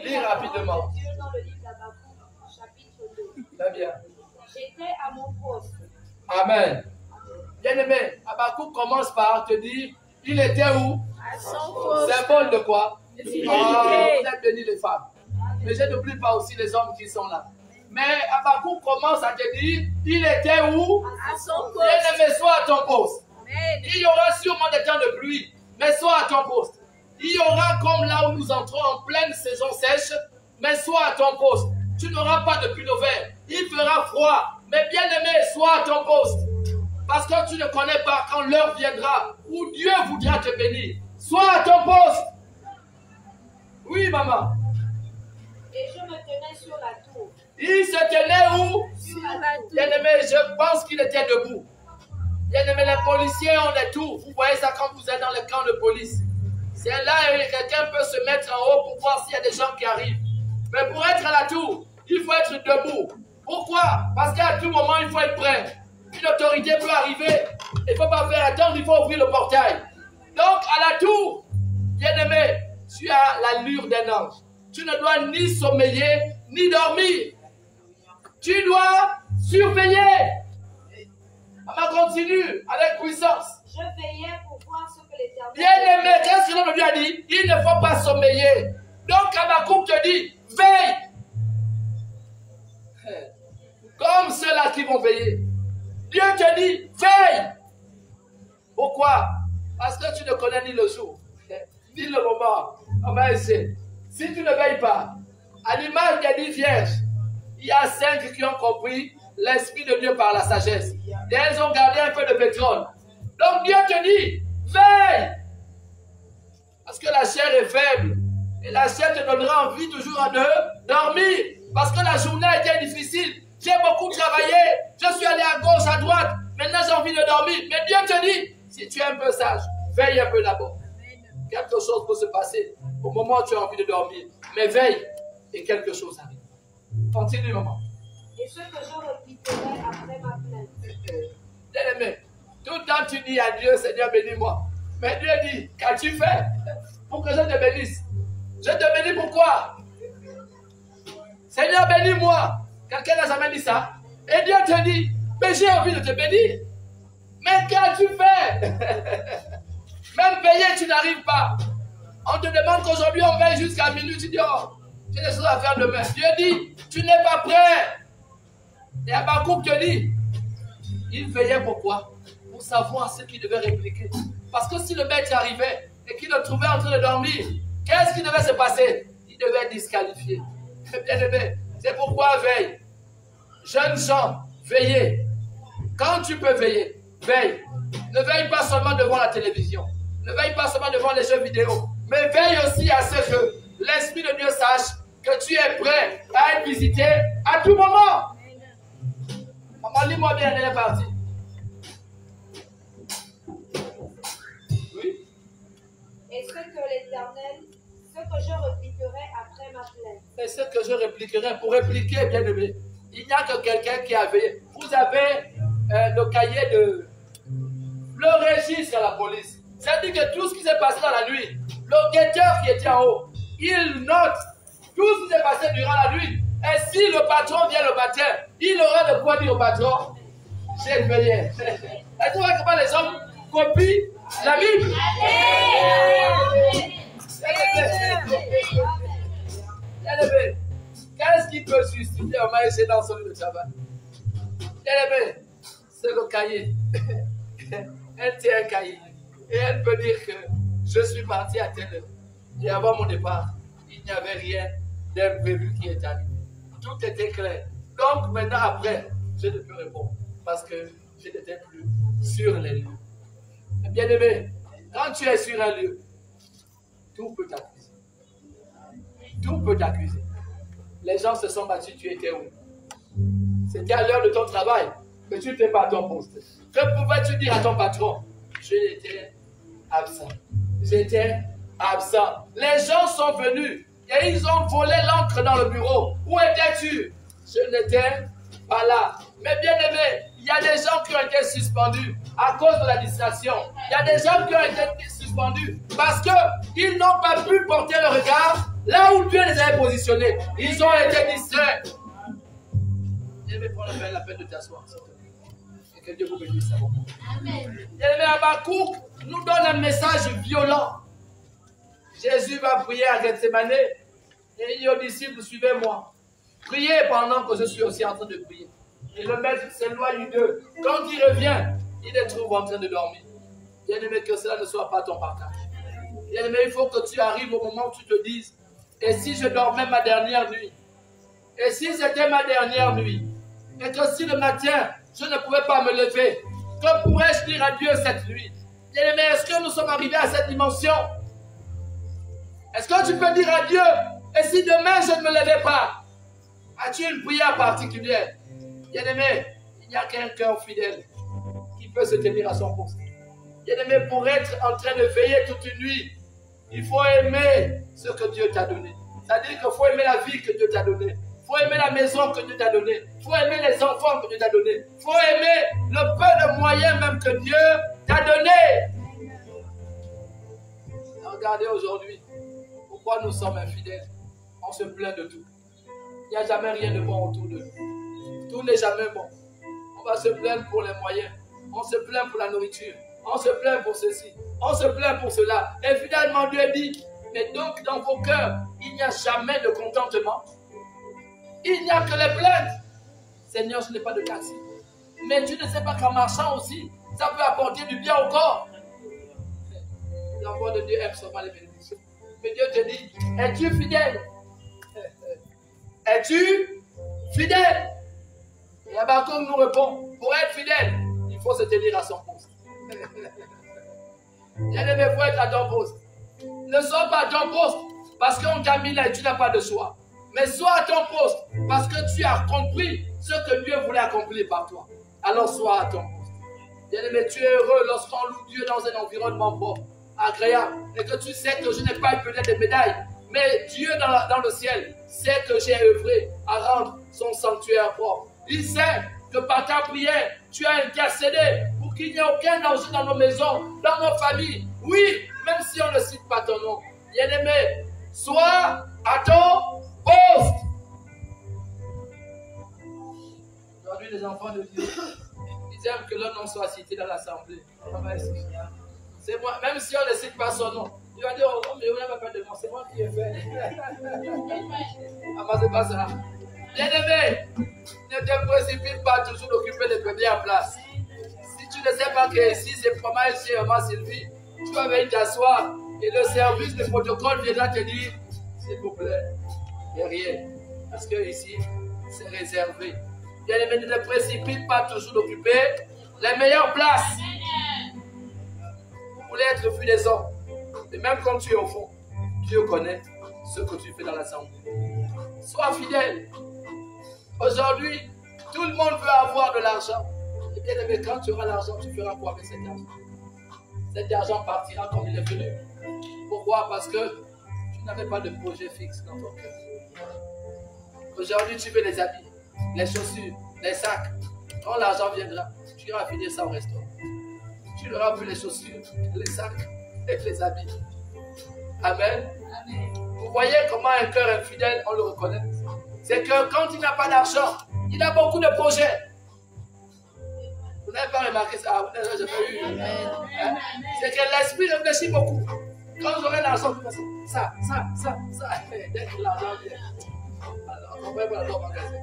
Lis rapidement. Dieu dans le livre d'Habakkuk, chapitre 2. Très bien. J'étais à mon poste. Amen. Bien-aimé, Habakkuk commence par te dire, il était où? À son poste. Symbole de quoi? Vous êtes bénis les femmes. Mais je n'oublie pas aussi les hommes qui sont là. Mais Habakkuk commence à te dire, il était où? À son poste. Bien-aimé, sois à ton poste. Amen. Il y aura sûrement des temps de pluie, mais sois à ton poste. Il y aura comme là où nous entrons en pleine saison sèche, mais sois à ton poste. Tu n'auras pas de pull vert. Il fera froid, mais bien-aimé, sois à ton poste. Parce que tu ne connais pas quand l'heure viendra où Dieu voudra te bénir. Sois à ton poste. Oui, maman. Et je me tenais sur la tour. Il se tenait où? Sur la tour. Bien-aimé, je pense qu'il était debout. Bien-aimé, les policiers ont des tours. Vous voyez ça quand vous êtes dans le camp de police. C'est là où quelqu'un peut se mettre en haut pour voir s'il y a des gens qui arrivent. Mais pour être à la tour, il faut être debout. Pourquoi? Parce qu'à tout moment, il faut être prêt. Une autorité peut arriver. Il ne faut pas faire attendre, il faut ouvrir le portail. Donc, à la tour, bien-aimé, tu as l'allure d'un ange. Tu ne dois ni sommeiller, ni dormir. Tu dois surveiller. On continue avec puissance. Je veillais pour voir ce que l'Éternel... Bien-aimé, qu'est-ce que l'homme lui a dit? Il ne faut pas sommeiller. Donc, Habakkuk te dit, veille. Comme ceux-là qui vont veiller. Dieu te dit, veille. Pourquoi? Parce que tu ne connais ni le jour, ni le moment. On va essayer. Si tu ne veilles pas, à l'image des 10 vierges, il y a 5 qui ont compris l'Esprit de Dieu par la sagesse. Et elles ont gardé un peu de pétrole. Donc Dieu te dit, veille. Parce que la chair est faible. Et la chair te donnera envie toujours de dormir. Parce que la journée a été difficile. J'ai beaucoup travaillé. Je suis allé à gauche, à droite. Maintenant j'ai envie de dormir. Mais Dieu te dit, si tu es un peu sage, veille un peu d'abord. Quelque chose peut se passer au moment où tu as envie de dormir. Mais veille et quelque chose arrive. Continue, maman. Et ce que je répéterai après ma plainte. Bien-aimé, tout le temps tu dis à Dieu, Seigneur, bénis-moi. Mais Dieu dit, qu'as-tu fait pour que je te bénisse? Je te bénis pourquoi? Seigneur, bénis-moi. Quelqu'un n'a jamais dit ça. Et Dieu te dit, mais j'ai envie de te bénir. Mais qu'as-tu fait? Même veiller, tu n'arrives pas. On te demande qu'aujourd'hui on veille jusqu'à minuit. Tu dis, oh, j'ai des choses à faire demain. Dieu dit, tu n'es pas prêt. Et Habakkuk te dit, il veillait pourquoi? Pour savoir ce qu'il devait répliquer. Parce que si le maître arrivait et qu'il le trouvait en train de dormir, qu'est-ce qui devait se passer? Il devait être disqualifié. Bien aimé, c'est pourquoi veille. Jeunes gens, veillez. Quand tu peux veiller, veille. Ne veille pas seulement devant la télévision. Ne veille pas seulement devant les jeux vidéo. Mais veille aussi à ce que l'Esprit de Dieu sache que tu es prêt à être visité à tout moment. Maman, lis-moi bien, elle est partie. Oui. Et ce que l'Éternel, ce que je répliquerai après ma plainte. C'est ce que je répliquerai. Pour répliquer, bien aimé, il n'y a que quelqu'un qui a veillé. Vous avez le cahier de le registre à la police. C'est-à-dire que tout ce qui s'est passé dans la nuit, le guetteur qui était en haut, il note tout ce qui s'est passé durant la nuit. Et si le patron vient le matin, il aura de quoi dire au patron, j'ai veillé. Et tu vois comment les hommes copient la Bible. Qu'est-ce qui peut justifier un maïs dans son lieu de travail? C'est le cahier. Elle tient un cahier. Et elle peut dire que je suis parti à telle heure. Et avant mon départ, il n'y avait rien d'imprévu qui est arrivé. Tout était clair. Donc maintenant, après, je ne peux répondre. Parce que je n'étais plus sur les lieux. Bien aimé, quand tu es sur un lieu, tout peut t'accuser. Tout peut t'accuser. Les gens se sont battus, tu étais où? C'était à l'heure de ton travail, mais tu n'étais pas à ton poste. Que pouvais-tu dire à ton patron? J'étais absent. J'étais absent. Les gens sont venus et ils ont volé l'encre dans le bureau. Où étais-tu? Je n'étais pas là. Mais bien aimé, il y a des gens qui ont été suspendus à cause de la distraction. Il y a des gens qui ont été suspendus parce qu'ils n'ont pas pu porter le regard là où Dieu les avait positionnés. Ils ont été distraits. Je vais prendre la peine de t'asseoir. Et que Dieu vous bénisse. Amen. Et Habakkuk nous donne un message violent. Jésus va prier à Gethsémane et il dit aux disciples, suivez-moi. Priez pendant que je suis aussi en train de prier. Et le maître s'éloigne d'eux. Quand il revient, il les trouve en train de dormir. Bien-aimé, que cela ne soit pas ton partage. Bien-aimé, il faut que tu arrives au moment où tu te dises, et si je dormais ma dernière nuit? Et si c'était ma dernière nuit? Et que si le matin, je ne pouvais pas me lever, que pourrais-je dire à Dieu cette nuit? Bien-aimé, est-ce que nous sommes arrivés à cette dimension? Est-ce que tu peux dire à Dieu, et si demain je ne me levais pas? As-tu une prière particulière? Bien-aimé, il n'y a qu'un cœur fidèle qui peut se tenir à son poste. Bien-aimé, pour être en train de veiller toute une nuit, il faut aimer ce que Dieu t'a donné. C'est-à-dire qu'il faut aimer la vie que Dieu t'a donnée. Il faut aimer la maison que Dieu t'a donnée. Il faut aimer les enfants que Dieu t'a donnés. Il faut aimer le peu de moyens même que Dieu t'a donné. Regardez aujourd'hui, pourquoi nous sommes infidèles. On se plaint de tout. Il n'y a jamais rien de bon autour de nous. Tout n'est jamais bon. On va se plaindre pour les moyens. On se plaint pour la nourriture. On se plaint pour ceci. On se plaint pour cela. Et finalement, Dieu dit, mais donc dans vos cœurs, il n'y a jamais de contentement. Il n'y a que les plaintes. Seigneur, ce n'est pas de taxi. Mais tu ne sais pas qu'en marchant aussi, ça peut apporter du bien au corps. L'enfant de Dieu aime seulement les bénédictions. Mais Dieu te dit, es-tu fidèle? Es-tu fidèle? Et Habakkuk nous répond, pour être fidèle, il faut se tenir à son poste. Bien-aimé, il faut être à ton poste. Ne sois pas à ton poste parce qu'on t'a mis là et tu n'as pas de choix. Mais sois à ton poste parce que tu as compris ce que Dieu voulait accomplir par toi. Alors sois à ton poste. Bien-aimé, tu es heureux lorsqu'on loue Dieu dans un environnement propre, agréable, et que tu sais que je n'ai pas eu peut-être des médailles, mais Dieu dans le ciel sait que j'ai œuvré à rendre son sanctuaire propre. Il sait que par ta prière, tu as intercédé pour qu'il n'y ait aucun danger dans nos maisons, dans nos familles. Oui, même si on ne cite pas ton nom. Bien-aimé, sois à ton poste. Aujourd'hui, les enfants de Dieu, ils aiment que leur nom soit cité dans l'assemblée. C'est moi, même si on ne cite pas son nom. Il va dire, oh, mais on n'a pas de nom, c'est moi qui ai fait. Ah, c'est pas ça. Bien-aimé, ne te précipite pas toujours d'occuper les premières places. Si tu ne sais pas que ici, c'est vraiment ici, maman Sylvie, tu vas venir t'asseoir et le service de protocole viendra te dire, s'il vous plaît, derrière. Parce que ici, c'est réservé. Bien-aimé, ne te précipite pas toujours d'occuper les meilleures places. Vous voulez être vu des hommes. Et même quand tu es au fond, Dieu connaît ce que tu fais dans l'assemblée. Sois fidèle. Aujourd'hui, tout le monde veut avoir de l'argent. Et bien aimé, quand tu auras l'argent, tu feras quoi avec cet argent? Cet argent partira comme il est venu. Pourquoi? Parce que tu n'avais pas de projet fixe dans ton cœur. Aujourd'hui, tu veux les habits, les chaussures, les sacs. Quand l'argent viendra, tu iras finir ça au restaurant. Tu n'auras plus les chaussures, les sacs et les habits. Amen. Amen. Vous voyez comment un cœur infidèle, on le reconnaît? C'est que quand il n'a pas d'argent, il a beaucoup de projets. Vous n'avez pas remarqué ça? Je pas eu. Hein? C'est que l'esprit réfléchit beaucoup. Quand j'aurai l'argent, je fais ça. Dès que l'argent vient. Alors, on va pas dans le magasin.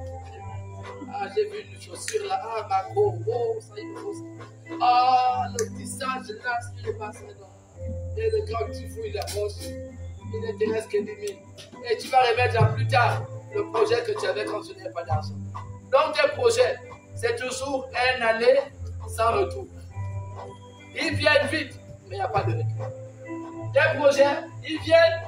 Ah, j'ai vu une chaussure là. Ah, ma go, ça y est. Ah, le tissage là, ce qui est passé là. Et le grand petit fouille la poche, il ne te reste que 10 000. Et tu vas remettre là plus tard le projet que tu avais quand tu n'avais pas d'argent. Donc tes projets, c'est toujours un aller sans retour. Ils viennent vite, mais il n'y a pas de retour. Tes projets, ils viennent,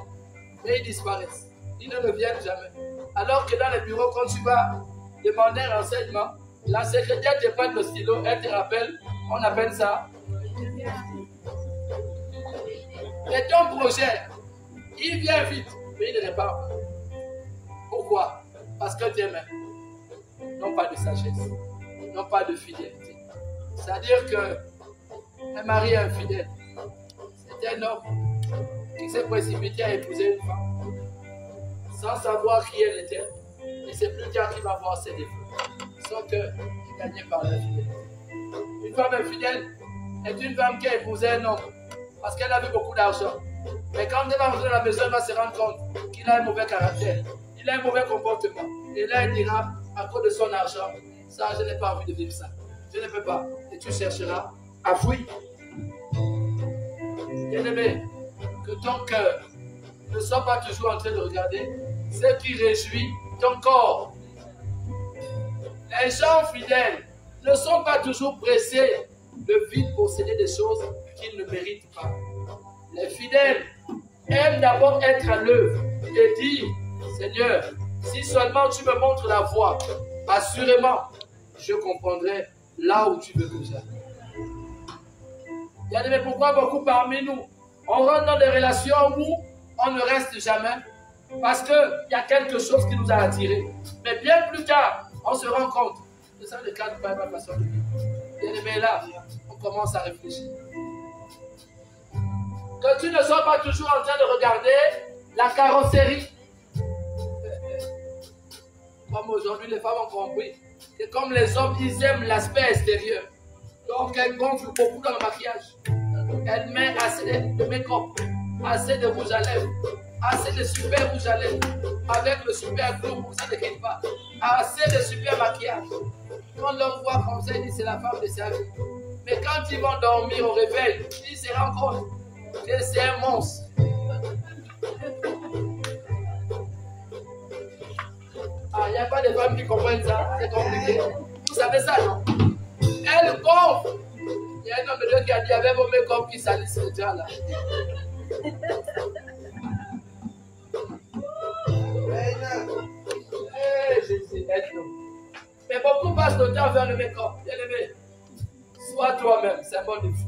mais ils disparaissent. Ils ne reviennent jamais. Alors que dans les bureaux, quand tu vas demander un renseignement, la secrétaire te prête le stylo, elle te rappelle, on appelle ça. Et ton projet, il vient vite, mais il ne repart pas. Pourquoi? Parce que tes mains n'ont pas de sagesse, n'ont pas de fidélité. C'est-à-dire qu'un mari infidèle, c'est un homme qui s'est précipité à épouser une femme sans savoir qui elle était. Et c'est plus tard qu'il va voir ses défauts. Sauf qu'il est gagné par l'infidélité. Une femme infidèle est une femme qui a épousé un homme parce qu'elle avait beaucoup d'argent. Mais quand elle va rentrer dans la maison, elle va se rendre compte qu'il a un mauvais caractère, il a un mauvais comportement. Et là, elle dira, à cause de son argent, ça, je n'ai pas envie de vivre ça. Je ne peux pas. Et tu chercheras à fuir. Bien-aimé, que ton cœur ne soit pas toujours en train de regarder ce qui réjouit ton corps. Les gens fidèles ne sont pas toujours pressés de vite posséder des choses qu'ils ne méritent pas. Les fidèles aiment d'abord être à l'œuvre et dire, Seigneur, si seulement tu me montres la voie, assurément, je comprendrai là où tu veux que j'aille. Mais pourquoi beaucoup parmi nous, on rentre dans des relations où on ne reste jamais? Parce qu'il y a quelque chose qui nous a attirés. Mais bien plus tard, on se rend compte. C'est ça le cas de ma façon de vivre. Bien aimé, là, on commence à réfléchir. Que tu ne sois pas toujours en train de regarder la carrosserie. Comme aujourd'hui, les femmes ont compris que comme les hommes, ils aiment l'aspect extérieur. Donc, elles gonflent beaucoup dans le maquillage. Elle met assez de make-up, assez de rouge à lèvres, assez de super rouge à lèvres, avec le super glow, ça ne quitte pas, assez de super maquillage. Quand l'homme voit comme ça, il dit c'est la femme de sa vie. Mais quand ils vont dormir au réveil, ils se rendent compte que c'est un monstre. Ah, il n'y a pas de femmes qui comprennent ça, c'est compliqué. Vous savez ça, non? Elle gonfle. Il y a un homme de Dieu qui a dit, il y avait vos make-up qui salissent déjà là. Jésus, aide-nous. Mais beaucoup passent le temps à faire le make-up. Bien-aimé, sois toi-même, c'est un bon défi.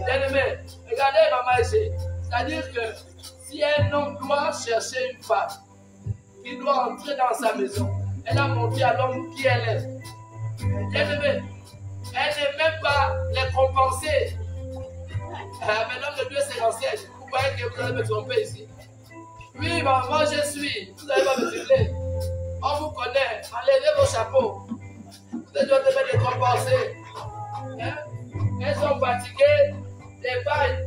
Bien-aimé, regardez maman ici. C'est-à-dire que si un homme doit chercher une femme, il doit entrer dans sa maison, elle a montré à l'homme qui elle est. Bien-aimé, elle n'est même pas les compenser. Mais l'homme de Dieu se renseigne. Vous voyez que vous allez me tromper ici. Oui, maman, je suis. Vous n'allez pas me tromper. On vous connaît. Enlevez vos chapeaux. Vous devez les compenser. Hein? Elles sont fatiguées. Les bails.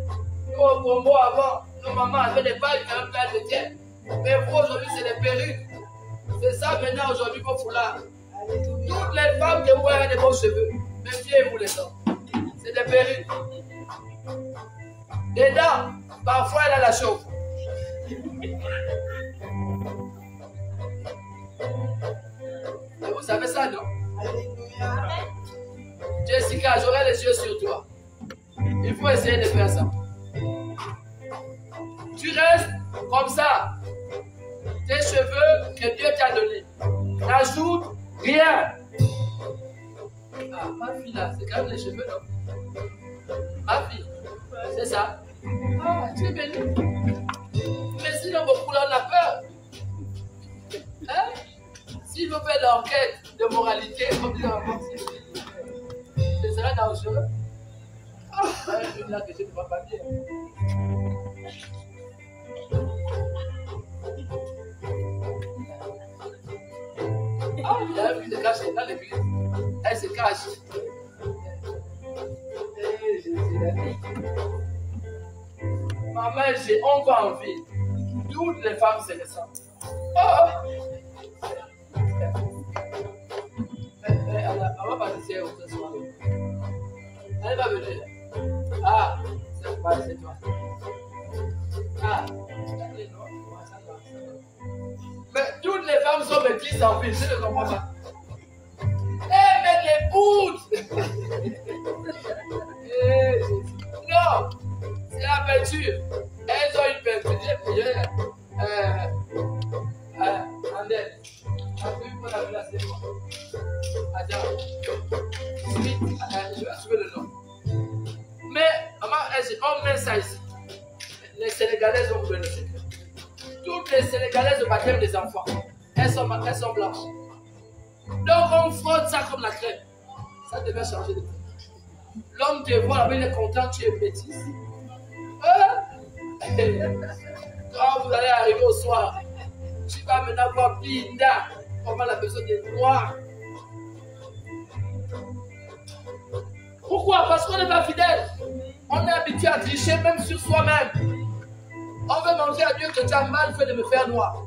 Nous, au Congo avant, nos mamans avaient des bails qui avaient plein de tiens. Mais vous, aujourd'hui, c'est des perruques. C'est ça maintenant, aujourd'hui, vos foulards. Toutes les femmes que vous voyez des beaux cheveux. Méfiez-vous les hommes. C'est des perruques. Dedans, parfois elle a la chauffe. Et vous savez ça, non? Jessica, j'aurai les yeux sur toi. Il faut essayer de faire ça. Tu restes comme ça. Tes cheveux que Dieu t'a donnés. N'ajoute rien. Ah, ma fille là, c'est quand même les cheveux, non? Ma fille, c'est ça. Ah, tu es béni. Mais sinon, beaucoup là, on a peur. Hein? S'il veut faire l'enquête de moralité, comme disait avant, ce serait dangereux. Ah, une là que je ne vois pas bien. Ah, il y a un qui se cache dans l'église. Elle se cache. Maman, on va en ville. Toutes les femmes se ressemblent. Oh! Elle va passer au soir. Elle va venir. Ah, c'est toi. Ah, mais toutes les femmes sont bêtises en ville, je ne comprends pas. Eh, mais les bouts! Non, c'est la peinture. Elles ont une peinture. Andel, tu peux la placer. Attends. Je vais trouver le nom. Mais, maman, on met ça ici. Les Sénégalaises ont ouvert le secret. Toutes les Sénégalaises de baptême des enfants, elles sont blanches. Donc on frotte ça comme la crème. Ça devait changer de temps. L'homme te voit là-bas, il est content, tu es bêtise. Quand vous allez arriver au soir, tu vas maintenant voir Pinda, comment la personne est noire. Pourquoi? Parce qu'on n'est pas fidèle. On est habitué à tricher même sur soi-même. On veut manger à Dieu que tu as mal fait de me faire noir.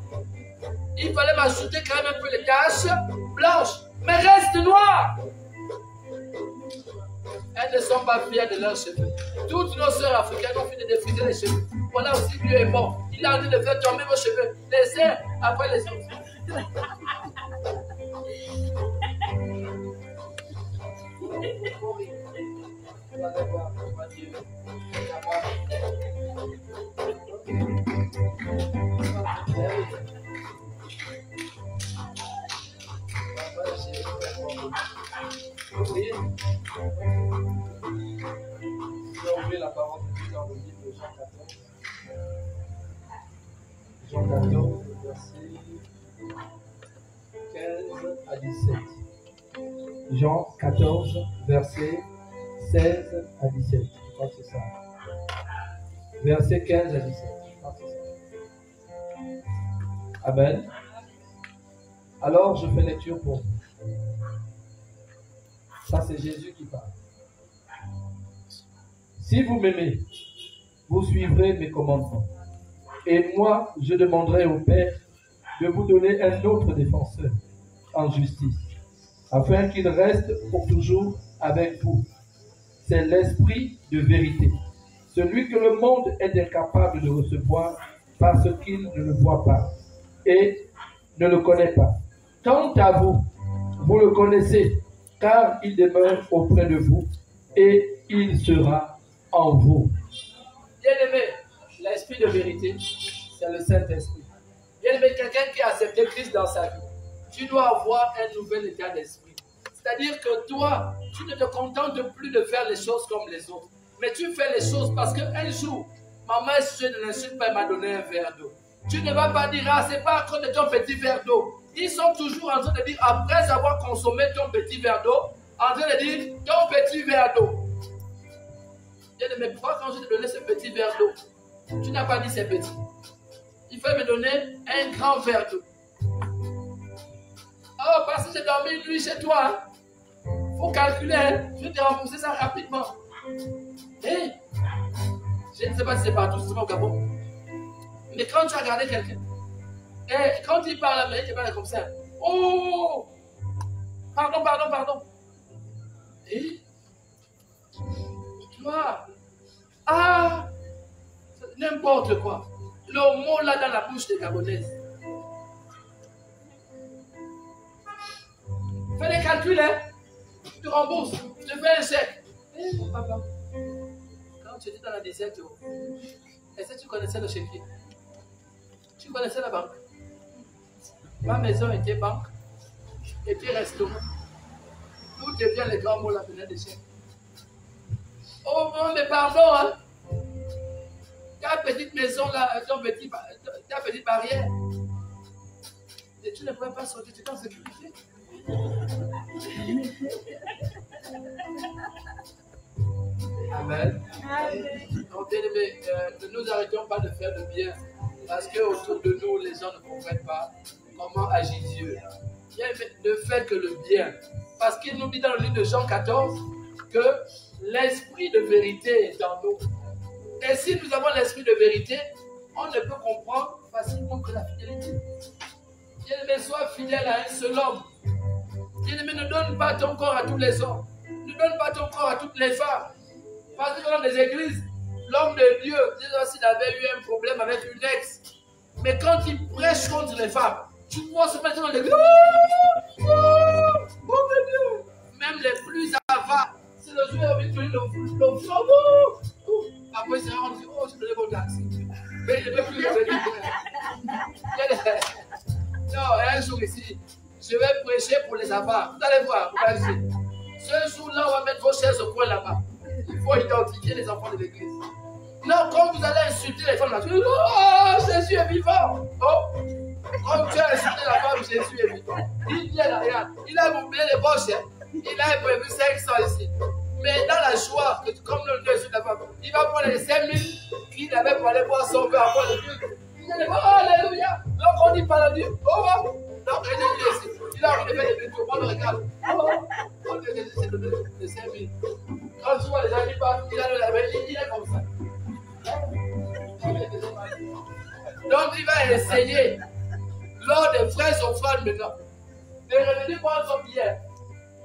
Il fallait m'ajouter quand même un peu les taches blanches. Mais reste noir. Elles ne sont pas fières de leurs cheveux. Toutes nos sœurs africaines ont fini de défriser les cheveux. Voilà aussi Dieu est bon. Il a envie de faire tomber vos cheveux. Les uns après les autres. La parole de Dieu dans le livre de Jean 14. Jean 14, verset 15 à 17. Jean 14, verset 16 à 17. Je crois que c'est ça. Verset 15 à 17. Je crois que c'est ça. Amen. Alors, je fais lecture pour vous. Ça, c'est Jésus qui parle. Si vous m'aimez, vous suivrez mes commandements. Et moi, je demanderai au Père de vous donner un autre défenseur en justice, afin qu'il reste pour toujours avec vous. C'est l'Esprit de vérité, celui que le monde est incapable de recevoir parce qu'il ne le voit pas et ne le connaît pas. Quant à vous, vous le connaissez, car il demeure auprès de vous et il sera en vous. Bien-aimé, l'Esprit de vérité, c'est le Saint-Esprit. Bien-aimé, quelqu'un qui a accepté Christ dans sa vie, tu dois avoir un nouvel état d'esprit. C'est-à-dire que toi, tu ne te contentes plus de faire les choses comme les autres, mais tu fais les choses parce qu'un jour, maman, si je ne l'insulte pas, elle m'a donné un verre d'eau. Tu ne vas pas dire, ah, c'est pas à cause de ton petit verre d'eau. Ils sont toujours en train de dire, après avoir consommé ton petit verre d'eau, en train de dire, ton petit verre d'eau. Bien-aimé, pourquoi quand je te donnais ce petit verre d'eau, tu n'as pas dit c'est petit? Il faut me donner un grand verre d'eau. Oh, parce que j'ai dormi une nuit chez toi. Il faut calculer. Hein. Je vais te rembourser ça rapidement. Hey. Je ne sais pas si c'est partout, c'est pas au Gabon. Mais quand tu as regardé quelqu'un, et quand il parle, il te parle comme ça. Oh! Pardon. Et tu vois, ah! N'importe quoi. Le mot là dans la bouche des Gabonaises. Fais des calculs, hein? Tu te rembourses, tu te fais un chèque. Eh, papa, quand tu étais dans la désert, est-ce que tu connaissais le chéquier? Tu connaissais la banque? Ma maison était banque, était restaurant. D'où devient les grands mots là, venant des chèques. Oh, mais pardon, hein? Ta petite maison là, ta petite barrière. Et tu ne pourrais pas sortir, tu es en sécurité. Amen. Donc, bien aimé, ne nous arrêtons pas de faire le bien. Parce qu'autour de nous, les gens ne comprennent pas comment agit Dieu. Bien aimé, ne faites que le bien. Parce qu'il nous dit dans le livre de Jean 14 que l'esprit de vérité est en nous. Et si nous avons l'esprit de vérité, on ne peut comprendre facilement que la fidélité. Bien-aimé, sois fidèle à un seul homme. Bien-aimé, ne donne pas ton corps à tous les hommes. Ne donne pas ton corps à toutes les femmes. Parce que dans les églises, l'homme de Dieu, s'il avait eu un problème avec une ex, mais quand il prêche contre les femmes, tu vois se mettre dans l'église. Oh mon Dieu! Même les plus avares, c'est le jour où il fait le flambeau. Après, c'est on dit, oh, je te lève au taxi. Mais il ne peut plus revenir. Non, un jour ici, je vais prêcher pour les avares. Vous allez voir, vous allez voir. Ce jour-là, on va mettre vos chaises au coin là-bas. Il faut identifier les enfants de l'église. Non, quand vous allez insulter les femmes là, tu dis, oh, Jésus est vivant. Oh, quand tu as insulté la femme, Jésus est vivant. Il vient là, regarde. Il a oublié les poches. Hein. Il a prévu 500 ici. Mais dans la joie, comme le Dieu sur la femme, il va prendre les 5000 qu'il avait pour aller boire son verre avant le Dieu. Il dit, oh, alléluia. Donc on dit par Dieu, oh, donc il a envie de faire des vidéos, on le regarde. Oh, Dieu, c'est de 5000. Quand tu vois les amis partent, il a le label, il est comme ça. Donc il va essayer, lors des vraies offrandes maintenant, de revenir prendre son billet.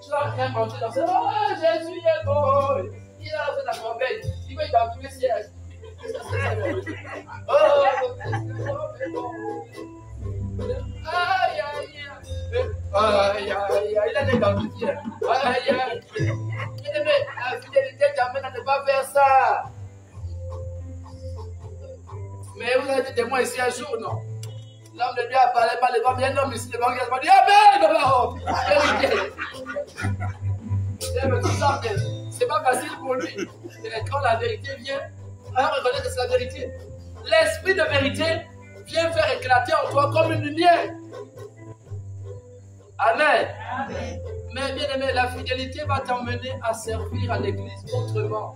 Tu vas rien manger dans ce. Oh, Jésus est beau. Il a fait la corbeille. Il va dans tous les sièges. Oh, aïe, aïe, aïe. Il a des dans tout siège. Aïe, aïe. Mais la fidélité t'amène à ne pas faire ça. Mais vous avez été témoin ici un jour, non? L'homme de Dieu a parlé par les femmes, il y a un homme ici, le banquier a dit, Amen, vérité. C'est pas facile pour lui. Et quand la vérité vient, on reconnaît que c'est la vérité. L'esprit de vérité vient faire éclater en toi comme une lumière. Amen. Amen. Mais bien aimé, la fidélité va t'emmener à servir à l'église autrement.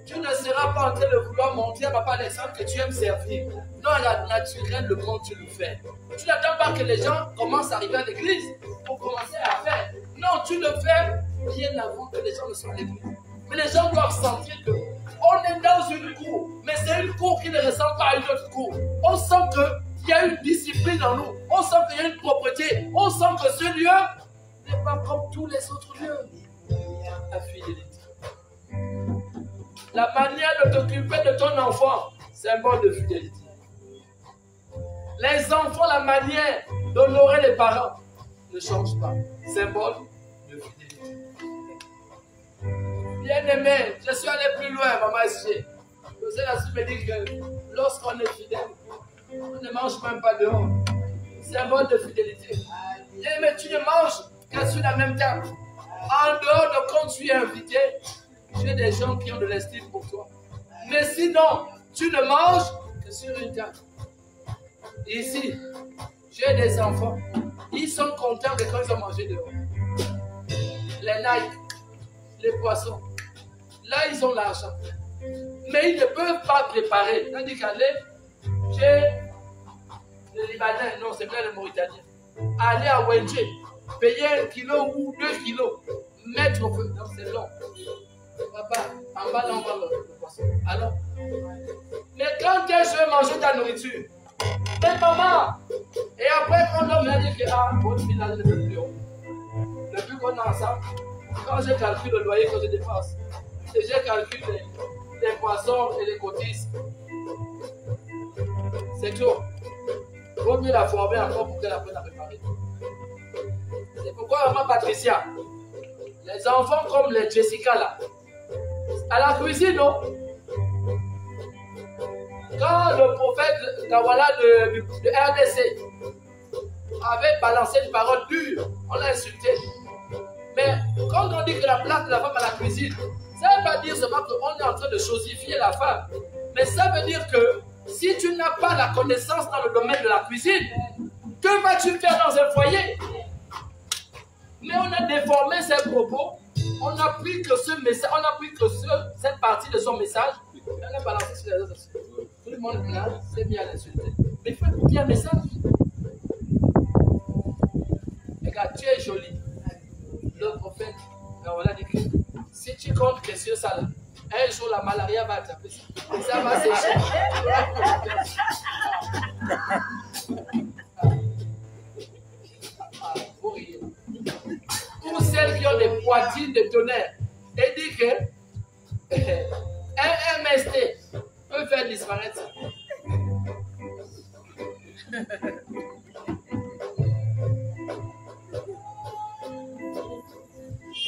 Tu ne seras pas en train de vouloir montrer à papa Alexandre que tu aimes servir. Non, à la naturelle, le monde, tu le fais. Tu n'attends pas que les gens commencent à arriver à l'église pour commencer à faire. Non, tu le fais bien avant que les gens ne soient à l'église. Mais les gens doivent sentir que on est dans une cour, mais c'est une cour qui ne ressemble pas à une autre cour. On sent qu'il y a une discipline en nous. On sent qu'il y a une propreté. On sent que ce lieu n'est pas comme tous les autres lieux. La fidélité. La manière de t'occuper de ton enfant, symbole de fidélité. Les enfants, la manière d'honorer les parents ne change pas, symbole de fidélité. Bien-aimé, je suis allé plus loin, maman SG. José Lassie me dit que lorsqu'on est fidèle, on ne mange même pas dehors. Symbole de fidélité. Bien-aimé, tu ne manges que sur la même table. En dehors de quand tu es invité, j'ai des gens qui ont de l'estime pour toi. Mais sinon, tu ne manges que sur une table. Ici, j'ai des enfants. Ils sont contents de quand ils ont mangé dehors. Les Nike, les poissons. Là, ils ont l'argent. Mais ils ne peuvent pas préparer. Tandis qu'aller chez les Libanais, non, c'est bien les Mauritaniens. Aller à Wenche, payer 1 kilo ou 2 kilos, mettre au feu. Non, c'est long. Papa, en bas, là, on va le poisson. Alors, mais quand je veux manger ta nourriture, mais maman, et après, quand l'homme m'a dit que, ah, votre fille là, ne veut plus haut. Depuis qu'on est ensemble, quand je calcule le loyer que je dépense, et je calcule les poissons et les cotises, c'est tout. Il vaut mieux la former encore pour qu'elle apprenne à préparer. C'est pourquoi, maman Patricia, les enfants comme les Jessica là, à la cuisine, non? Quand le prophète Gawala de RDC avait balancé une parole dure, on l'a insulté. Mais quand on dit que la place de la femme à la cuisine, ça ne veut pas dire seulement qu'on est en train de chosifier la femme. Mais ça veut dire que si tu n'as pas la connaissance dans le domaine de la cuisine, que vas-tu faire dans un foyer? Mais on a déformé ses propos. On a pris que ce message, on a pris que cette partie de son message, on a balancé sur les autres. Tout le monde là s'est mis à l'insulter. Mais il faut écouter un message. Regarde, tu es joli. Le prophète, on a dit que si tu comptes que sur ça, un jour la malaria va attraper ça. Et ça va sécher. Pour rire. Pour celles qui ont des poitrines de tonnerre, et dit que un MST peut faire disparaître ça.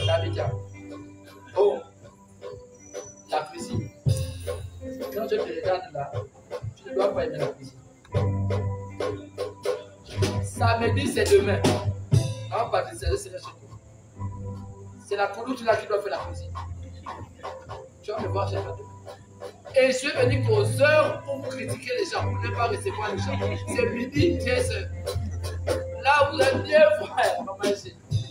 L'Abidjan. Oh, la cuisine. Quand je te regarde là, tu ne dois pas aimer la cuisine. Samedi, c'est demain. En Patricia, c'est chez toi. C'est la couloute là qui doit faire la cuisine. Tu vas me voir chez toi. Et je vais venir aux heures pour critiquer les gens, pour ne pas recevoir les gens. C'est midi, 13h. Là, vous êtes bien frère, maman. Il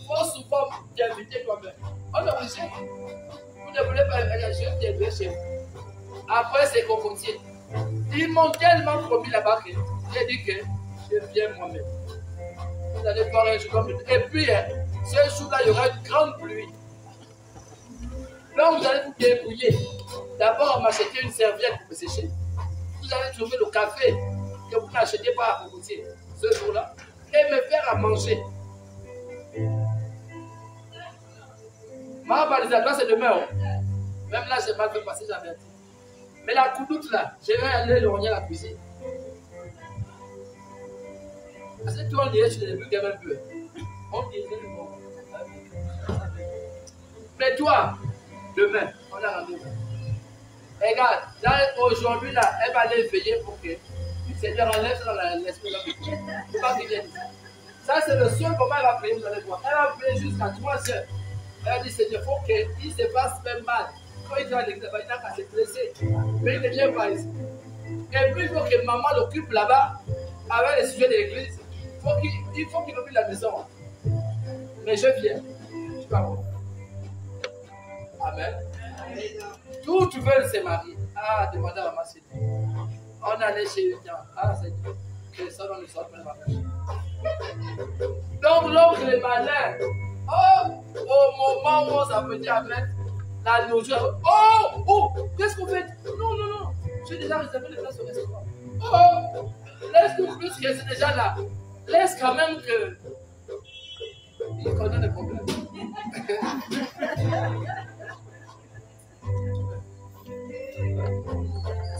faut souvent t'inviter toi-même. On est obligé. Vous ne voulez pas aller chez vous. Après, c'est cocotier. Ils m'ont tellement promis là-bas que j'ai dit que je viens moi-même. Vous allez voir un jour comme une. Et puis, ce jour-là, il y aura une grande pluie. Là, vous allez vous débrouiller. D'abord, m'acheter une serviette pour me sécher. Vous allez trouver le café que vous n'achetez pas à cocotier ce jour-là et me faire à manger. Ma balisatoire, c'est demain. Même là, j'ai mal fait passer, j'avais dit. Mais la coudoute là, je vais aller lorgner la cuisine. Parce que toi, on dirait que tu l'as vu quand même un peu. On dirait le mot. Mais toi, demain, on a rendez-vous. Regarde, là, aujourd'hui, là, elle va aller veiller pour que Seigneur enlève ça dans l'esprit de la vie. C'est pas qu'il vienne. Ça, c'est le seul moment elle va prier, vous allez voir. Elle va prier jusqu'à 3 heures. Elle a dit, Seigneur, il faut qu'il se passe même mal. Quand il va à l'église, il n'a qu'à se blesser. Mais il ne vient pas ici. Et puis il faut que maman l'occupe là-bas avec les sujets de l'église. Il faut qu'il oublie la maison. Mais je viens. Tu vas voir. Amen. D'où tu veux se marier? Ah, demandez à maman, c'est dit. On allait chez une dame. Ah, c'est dit. Que ça, on ne sort pas le mariage. Donc, l'oncle est malin. Oh, au moment où on s'apprêtait à mettre la nourriture. Oh, qu'est-ce qu'on fait? Non. J'ai déjà réservé les places au restaurant. Oh, laisse-nous plus que c'est déjà là. Laisse quand même que. Il connaît les problèmes.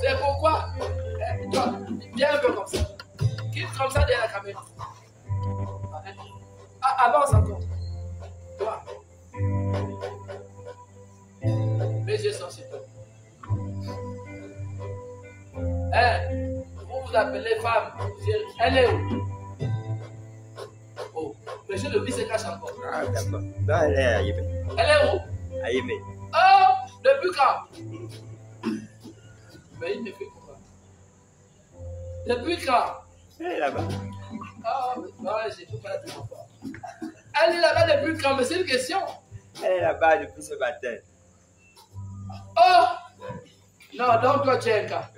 C'est pourquoi, toi, viens un peu comme ça. Quitte comme ça derrière la caméra. Avance encore. Toi. Mais j'ai sorti toi. Vous appelez femme. Elle est où? Oh, mais je le vis se cache encore. Ah, d'accord. Non, elle est à Yémé. Elle est où? À Yémé. Oh, depuis quand? Mais il ne fait quoi? Depuis quand? Elle est là-bas. Ah, non, j'ai tout pas la fois. Elle est là-bas depuis quand? Mais c'est une question. Elle est là-bas depuis ce matin. Oh! Non, donc toi, tu es un cas.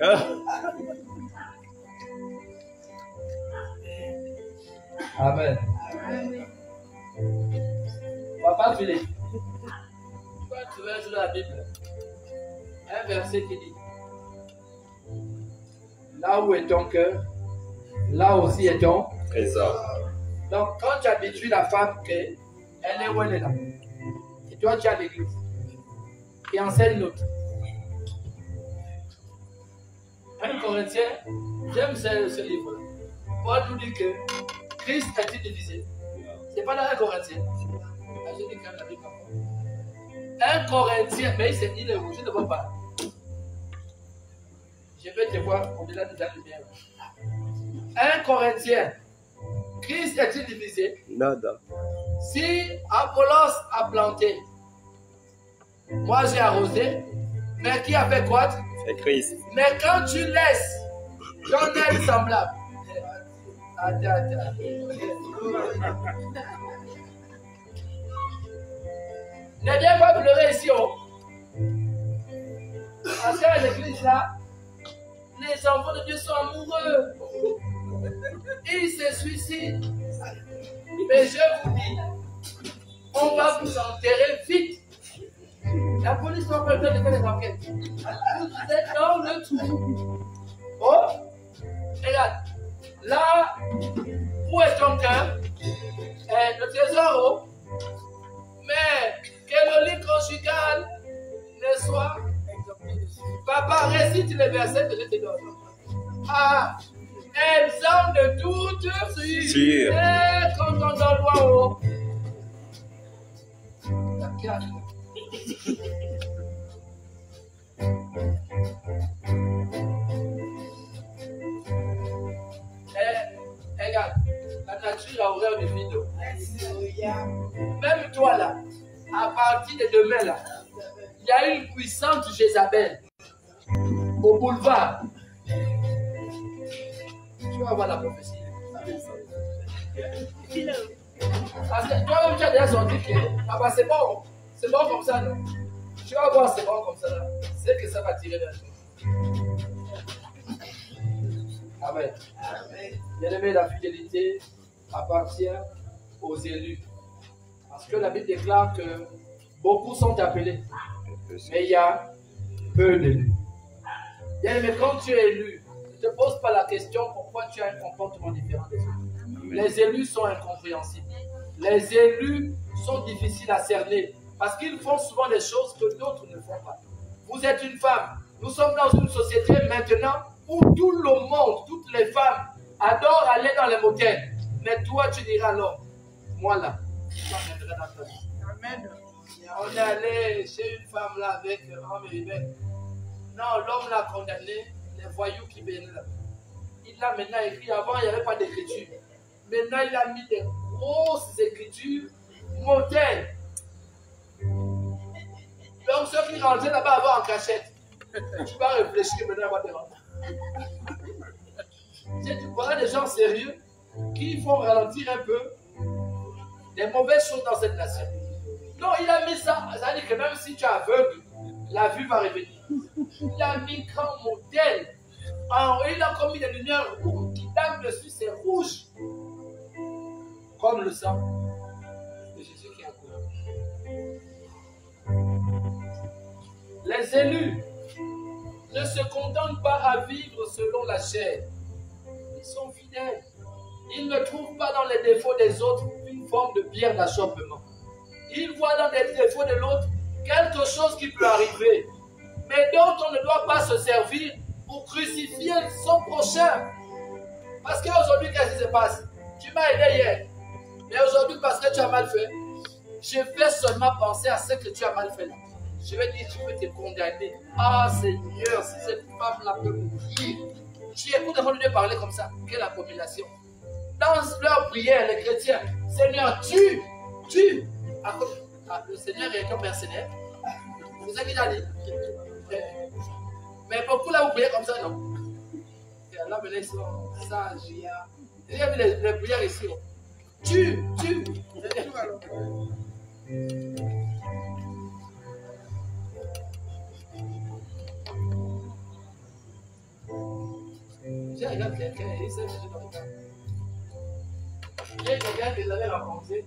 Amen. Papa Philippe, tu vas trouver sur la Bible un verset qui dit: là où est ton cœur, là aussi est ton Trésor. Donc, quand tu habitues la femme qu'elle est où elle est là, et toi tu es à l'église, et enseigne l'autre. 1 Corinthiens, j'aime ce livre-là. Paul nous dit que Christ est divisé. Ce n'est pas dans 1 Corinthiens. Ah, j'ai dit quand même la Bible. 1 Corinthiens, mais il est où? Je ne vois pas. Je vais te voir au-delà de la lumière. 1 Corinthiens. Christ est-il divisé? Non. Si Apollos a planté, moi j'ai arrosé, mais qui a fait quoi? C'est Christ. Mais quand tu laisses ton aide semblable, attends. Ne viens pas pleurer ici, oh. Parce qu'à l'église là, les enfants de Dieu sont amoureux. Ils se suicident. Mais je vous dis, on va vous enterrer vite. La police va pas le temps de faire les enquêtes. Vous êtes dans le trou. Oh, regarde. Là où est ton cœur? Le trésor, oh. Mais que le lit conjugal ne soit. Papa, récite les versets que je te donne. Ah, exempt de toute sûr. Et quand on donne loi, oh. Regarde, la nature a horreur du vide. Même toi là, à partir de demain là, il y a une puissante Jézabel au boulevard. Tu vas voir la prophétie. Parce que toi-même tu as déjà senti que c'est bon comme ça, non? Tu vas voir, c'est bon comme ça là. C'est que ça va tirer vers toi. Amen. Bien-aimé, la fidélité appartient aux élus. Parce que la Bible déclare que beaucoup sont appelés, mais il y a peu d'élus. Bien-aimé, quand tu es élu, ne te pose pas la question pourquoi tu as un comportement différent des autres. Les élus sont incompréhensibles. Les élus sont difficiles à cerner parce qu'ils font souvent des choses que d'autres ne font pas. Vous êtes une femme. Nous sommes dans une société maintenant où tout le monde, toutes les femmes adorent aller dans les motels. Mais toi, tu diras non. Moi là, je t'emmènerai dans ta vie. Amen. On est allé chez une femme là avec un homme et non, l'homme l'a condamné, les voyous qui venaient là. Il l'a maintenant écrit. Avant, il n'y avait pas d'écriture. Maintenant, il a mis des grosses écritures, motel. Donc, ceux qui rentraient là-bas avant en cachette, tu vas réfléchir maintenant à te rendre. Tu connais des gens sérieux qui font ralentir un peu des mauvaises choses dans cette nation. Non, il a mis ça. Ça veut dire que même si tu es aveugle, la vue va revenir. Il a mis grand modèle. Alors, il a commis des lumières rouges qui dansent dessus, c'est rouge. Comme le sang de Jésus qui a couru. Les élus ne se contentent pas à vivre selon la chair. Ils sont fidèles. Ils ne trouvent pas dans les défauts des autres une forme de pierre d'achoppement. Ils voient dans les défauts de l'autre quelque chose qui peut arriver, mais dont on ne doit pas se servir pour crucifier son prochain. Parce qu'aujourd'hui, qu'est-ce qui se passe? Tu m'as aidé hier, mais aujourd'hui, parce que tu as mal fait, je vais seulement penser à ce que tu as mal fait là. Je vais dire, tu peux te condamner. Ah Seigneur, si cette femme-là peut mourir. Tu écoutes devant Dieu parler comme ça. Quelle abomination. Dans leur prière, les chrétiens, Seigneur, tue. Ah, le Seigneur est un mercenaire. C'est ça qu'il a dit. Mais beaucoup là, vous priez comme ça, non? Et là, ils sont sages. Il y a les prières ici. Tue. J'ai regardé quelqu'un et il s'est mis dans le cas. J'ai quelqu'un qui l'avait rencontré.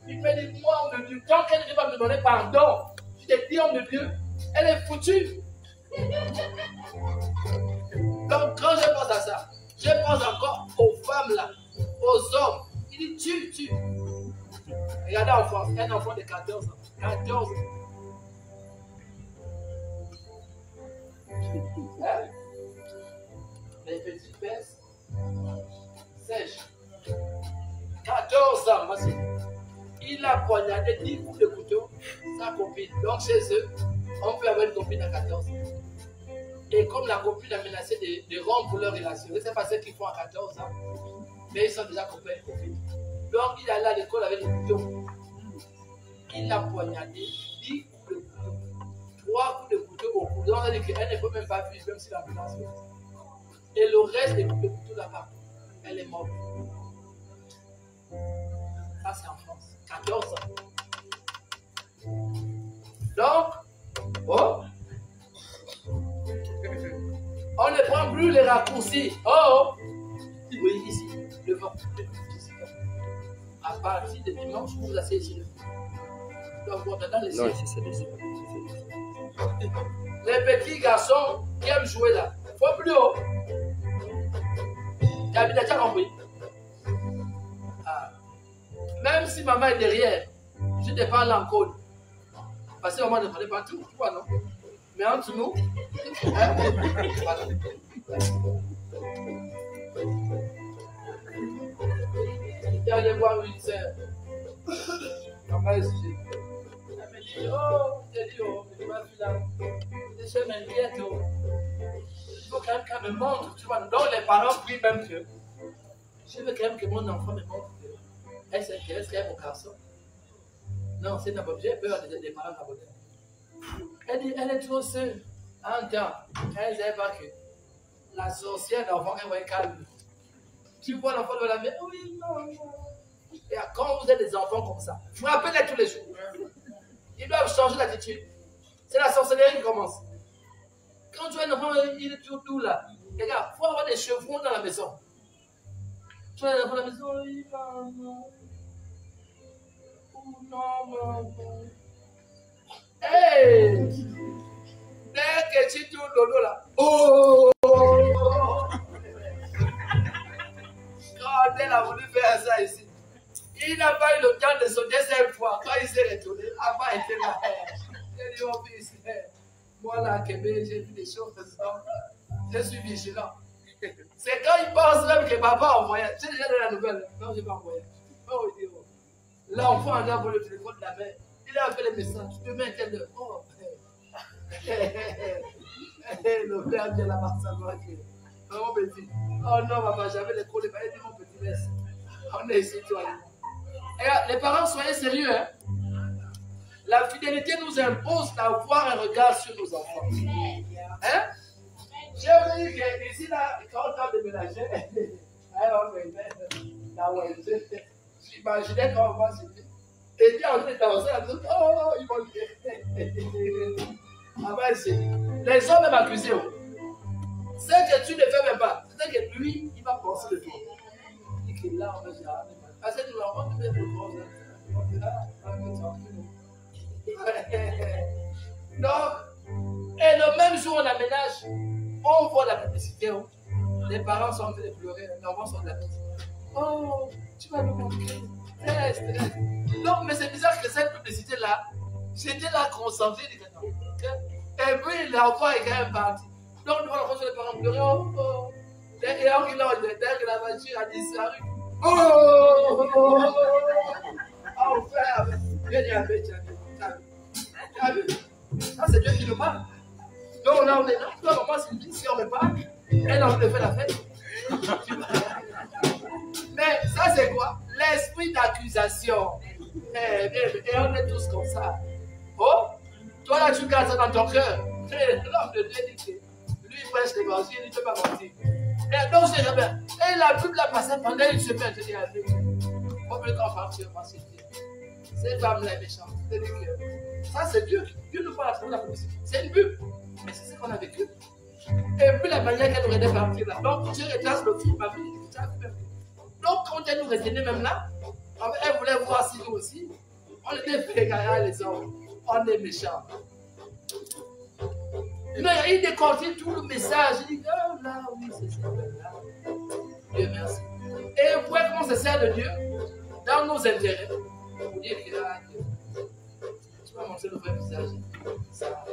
Il me dit, moi, homme de Dieu, tant qu'elle ne va me donner pardon, je te dis, homme de Dieu, elle est foutue. Donc, quand je pense à ça, je pense encore aux femmes là, aux hommes. Il dit, tue. Regardez en France, un enfant de 14 ans. 14 ans. Hein? Les petites fesses sèches. 14 ans, moi c'est. Il a poignardé 10 coups de couteau sa copine. Donc chez eux, on peut avoir une copine à 14 ans. Et comme la copine a menacé de rompre leur relation, je ne sais pas ce qu'ils font à 14 ans, mais ils sont déjà copains et copines. Donc il allait à l'école avec le couteau. Il a poignardé 10 coups de couteau. 3 coups de couteau au cou. Donc elle ne peut même pas vivre, même si l'ambulance vient. Et le reste des coups de couteau là-bas, elle est morte. Ça c'est en France. 14 ans. Donc, on ne prend plus les raccourcis. Oui, ici, devant. À partir de dimanche, vous asseyez ici. Donc, dans les Non, ici, c'est ici. Les petits garçons qui aiment jouer là, il faut plus haut. Tu as déjà compris? Même si maman est derrière, je te parle en code. Parce que maman ne connaît pas tout, tu vois, non? Mais entre nous, voilà. Il y a aller voir une sœur. Maman est sujet. Elle me dit, mais tu m'as vu là. Je m'inquiète, il faut quand même qu'elle me montre, tu vois. Donc les parents prient même que je veux quand même que mon enfant me montre que elle s'intéresse quand même au garçon. Non, c'est n'importe quoi. J'ai peur des parents d'abonner. Elle dit, elle est trop seule. En temps, elle ne savait pas que la sorcière d'enfant, elle va être calme. Tu vois l'enfant de la mère, oui, non. Et quand vous êtes des enfants comme ça, frappez-les tous les jours. Ils doivent changer d'attitude. C'est la sorcellerie qui commence. Quand tu as un enfant, il est tout doux là. Regarde, il faut avoir des chevrons dans la maison. Tu as un enfant dans la maison, oui, maman. Oh non, maman. Hey! Dès que tu tournes le dos là, oh! Quand elle a voulu faire ça ici, il n'a pas eu le temps de se deuxième fois. Quand il s'est retourné, avant il était là. Il dit, oh fils, moi là, Québec, j'ai vu des choses comme ça. Je suis vigilant. C'est quand il pense même que papa a envoyé. J'ai déjà donné la nouvelle. Non, je n'ai pas envoyé. Oh, il dit, oh. L'enfant a pour le téléphone de la mère. Il a fait les messages. Demain, quelle heure? Oh, le père vient là-bas, ça doit être. Mon petit. Oh non, papa, j'avais les collègues. Il dit, mon petit, laisse. On est ici, toi. Et les parents, soyez sérieux. Hein? La fidélité nous impose d'avoir un regard sur nos enfants. Hein? J'ai vu que ici, là, quand on a déménagé, j'imaginais comment on va se dire. Et puis on est dans ça, oh, ils vont dire. Ah ben, les hommes m'accusaient. Ce que tu ne fais même pas, c'est que lui, il va penser de toi. Il dit que là, on va dire, ah, c'est nous, on va te mettre le corps. Donc, et le même jour, on aménage, on voit la publicité. Les parents sont en train de pleurer, les enfants sont de la petite. Oh, tu vas nous montrer. Non, mais c'est bizarre que cette publicité-là, j'étais là concentré. Et puis, l'enfant est quand même parti. Donc, nous voyons les parents pleurer. Oh, oh. Et alors, dès que la voiture a disparu. Oh, oh, oh, frère, viens y aller, tu as vu? Ça, c'est Dieu qui nous parle. Donc, là, on est là. Toi, maman, Sylvie, si on me parle, elle a envie de faire la fête. Mais ça, c'est quoi? L'esprit d'accusation. Et on est tous comme ça. Oh, toi là, tu gardes ça dans ton cœur. L'homme de Dieu dit que lui, il prêche l'évangile, il ne peut pas mentir. Et donc, c'est jamais. Et la Bible a passé pendant une semaine. Je dis à Dieu, comme le grand partir, moi, c'est Dieu. Cette femme-là est méchante. Ça, c'est Dieu. Dieu nous parle à travers la publicité. C'est une Bible. Mais c'est ce qu'on a vécu. Et puis la manière qu'elle aurait dû partir là. Donc, Dieu retrace le film, ma vie. Donc, quand elle nous retenait même là, elle voulait voir si nous aussi, on était fréquents les hommes. On est méchants. Mais il décortique tout le message. Il dit, oh là, oui, c'est ça. Dieu merci. Et vous voyez comment on se sert de Dieu dans nos intérêts. Vous dire que là, tu vas montrer le vrai visage. Ça.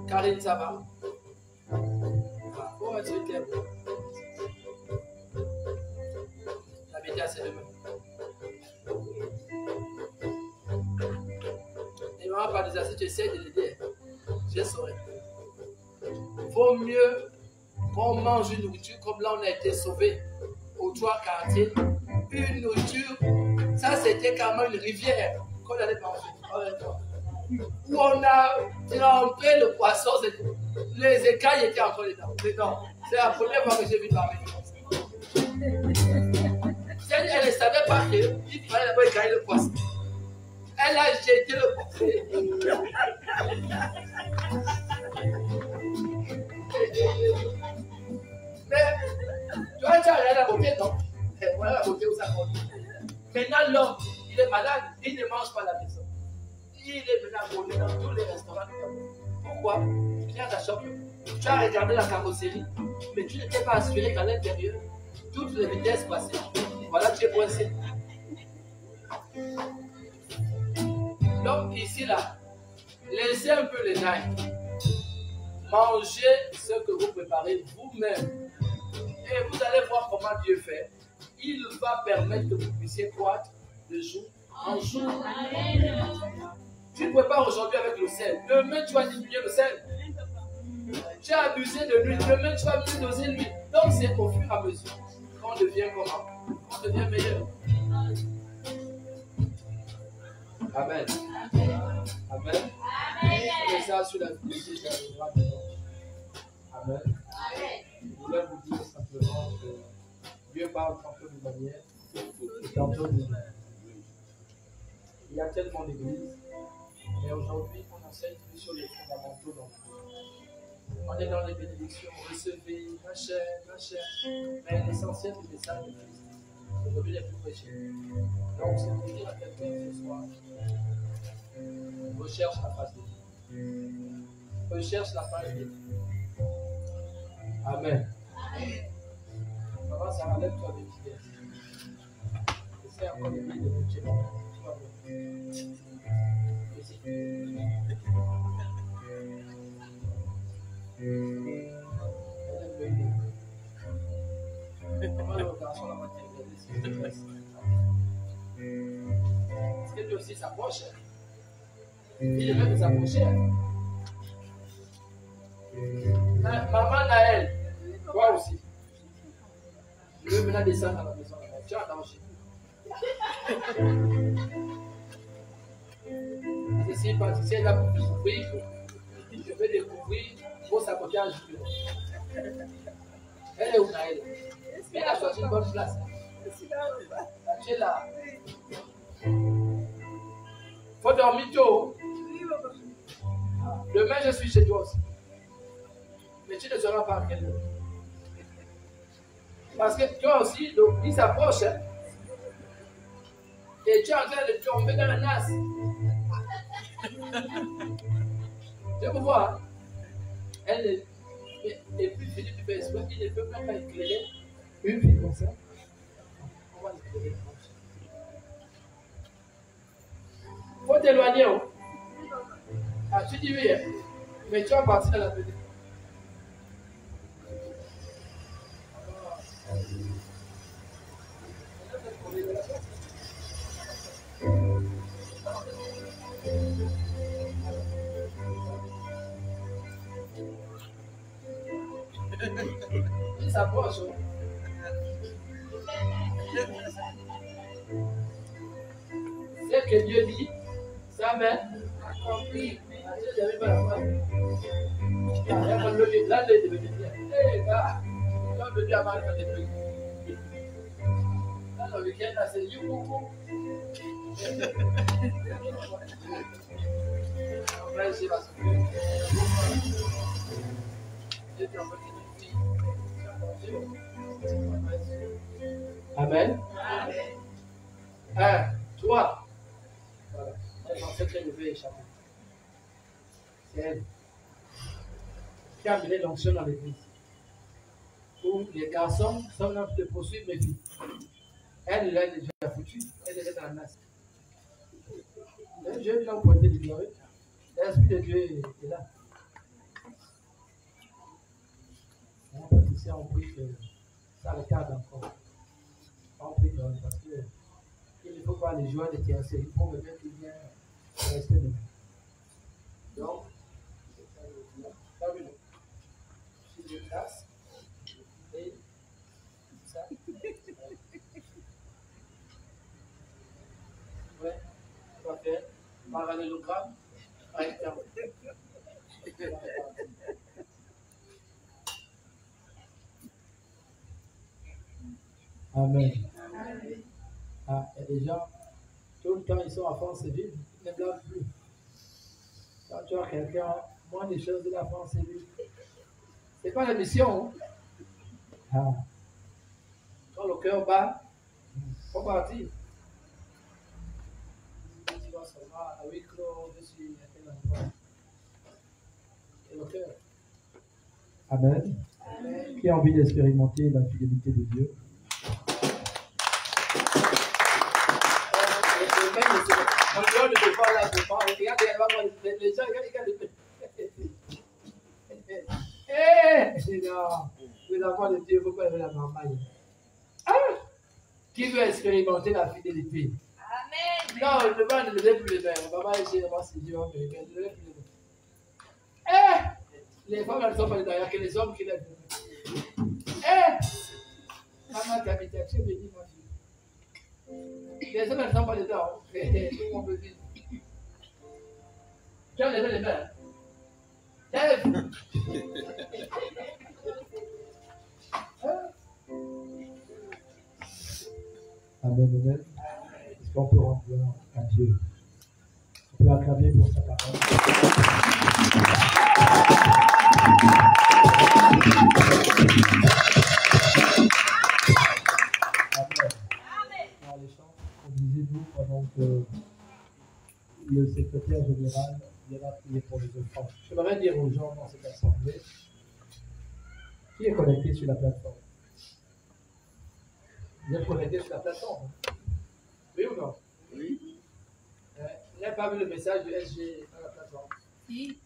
Karine, ça va? Comment tu es? T'habites assez de même. Et maman pas déjà, si tu essaies de l'aider, je saurais. Vaut mieux qu'on mange une nourriture comme là on a été sauvé aux 3 quartiers. Une nourriture, ça c'était quand même une rivière qu'on allait manger. Où on a trempé le poisson, les écailles étaient encore dedans. C'est la première fois que j'ai vu parler. Elle ne savait pas qu'il fallait d'abord écailler le poisson. Elle a jeté le poisson. Mais, tu vois, tu as rien à côté, non? Voilà la côté où ça compte. Maintenant, l'homme, il est malade, il ne mange pas à la maison. Il est maintenant dans tous les restaurants du Cameroun. Pourquoi? Tu as la chambre, tu as regardé la carrosserie, mais tu n'étais pas assuré qu'à l'intérieur, toutes les vitesses passaient. Voilà, tu es coincé. Donc, ici, là, laissez un peu les nains. Mangez ce que vous préparez vous-même. Et vous allez voir comment Dieu fait. Il va permettre que vous puissiez croître de jour en jour. Tu prépares aujourd'hui avec le sel. Demain, tu vas diminuer le sel. Tu as abusé de l'huile. Demain, tu vas mieux doser l'huile. Donc, c'est au fur et à mesure qu'on devient comment? On devient meilleur. Amen. Amen. Et ça sur la vie de la Amen. Je voulais vous dire simplement que Dieu parle tantôt d'une manière, tantôt d'une manière. Il y a tellement d'églises, mais aujourd'hui, on enseigne plus sur les fondamentaux d'enfants. On est dans les bénédictions, recevez, ma chère, mais l'essentiel du message de Christ, aujourd'hui, n'est plus prêché. Donc, c'est pour dire à quelqu'un ce soir, recherche la face de Dieu. Recherche la face de Dieu. Amen. Maman, ça enlève-toi des petits verres. Essaye encore de dire de Dieu. Est-ce que lui aussi s'approche? Il est même s'approcher. Maman Naël, toi aussi. Je veux maintenant descendre à la maison. Tu as dans chez vous. Ceci, elle a pour découvrir. Je vais découvrir Gros sabotage. Elle est où, Naël? Elle a choisi une bonne place. Tu es là. Faut dormir tôt. Demain, je suis chez toi aussi. Mais tu ne seras pas à quelle heure. Parce que toi aussi, il s'approche. Hein? Et tu es en train de tomber dans la nasse. Tu peux voir. Elle est. Et puis Philippe fait exprès, il ne peut même pas éclairer une fille comme ça. On va l'éclairer comme ça. Il faut t'éloigner. Oh. Ah, tu dis oui, hein? Mais tu vas partir à la petite. Il s'approche. C'est que Dieu dit, ça m'a accompli. Je n'avais pas la foi. Là, il est devenu bien. Hé, gars, quand le Dieu a mal fait des trucs. Là, le week-end, là, c'est du coucou. Après, c'est parce que Dieu t'a envoyé une fille. Amen. Un, toi. Voilà. Elle pensait qu'elle devait échapper. C'est elle qui a amené l'onction dans l'église. Où les garçons sont là pour te poursuivre mes filles. Elle est déjà foutue. Elle est dans la masse. Dieu l'a pointé du gloire. L'Esprit de Dieu est là. On peut ici, on prie que ça le cadre encore. On prie que parce que il ne faut pas les joueurs de TRC. Il faut me mettre bien le respect de nous. Donc, je classe et ça. Ouais, on va faire parallélogramme avec un. Amen. Ah, il y a des gens, tout le temps ils sont à France civile, ils ne blâment plus. Quand tu as quelqu'un, moins des choses de la France civile, c'est pas la mission. Hein? Ah. Quand le cœur bat, il faut partir. Tu vas seulement à huis clos, je suis à quel endroit. Et le cœur. Amen. Amen. Qui a envie d'expérimenter la fidélité de Dieu? En dehors de devoir là, regardez, les gens, regardez. Les enfants de Dieu, il ne faut pas lever la maman. Ah! Qui veut expérimenter la fidélité? Amen. Non, je ne veux pas lever plus les mains. Maman, je vais voir si Dieu va me lever plus les mains. Les femmes, elles ne sont pas derrière, que les hommes qui lèvent. Maman, tu as mis ta chère, béni, ma fille. Les hommes, elles ne sont pas dedans. Tout le monde veut dire. Tu as levé les mains. Lève. Amen, amen. Est-ce qu'on peut rendre gloire à Dieu? On peut acclamer pour sa parole. Amen. Dans les chants, conduisez-nous pendant que le secrétaire général viendra prier pour les offrandes. J'aimerais dire aux gens dans cette assemblée qui est connecté sur la plateforme. Vous êtes connecté sur la plateforme? Oui ou non? Oui. Vous n'avez pas vu le message du SG dans la plateforme? Si.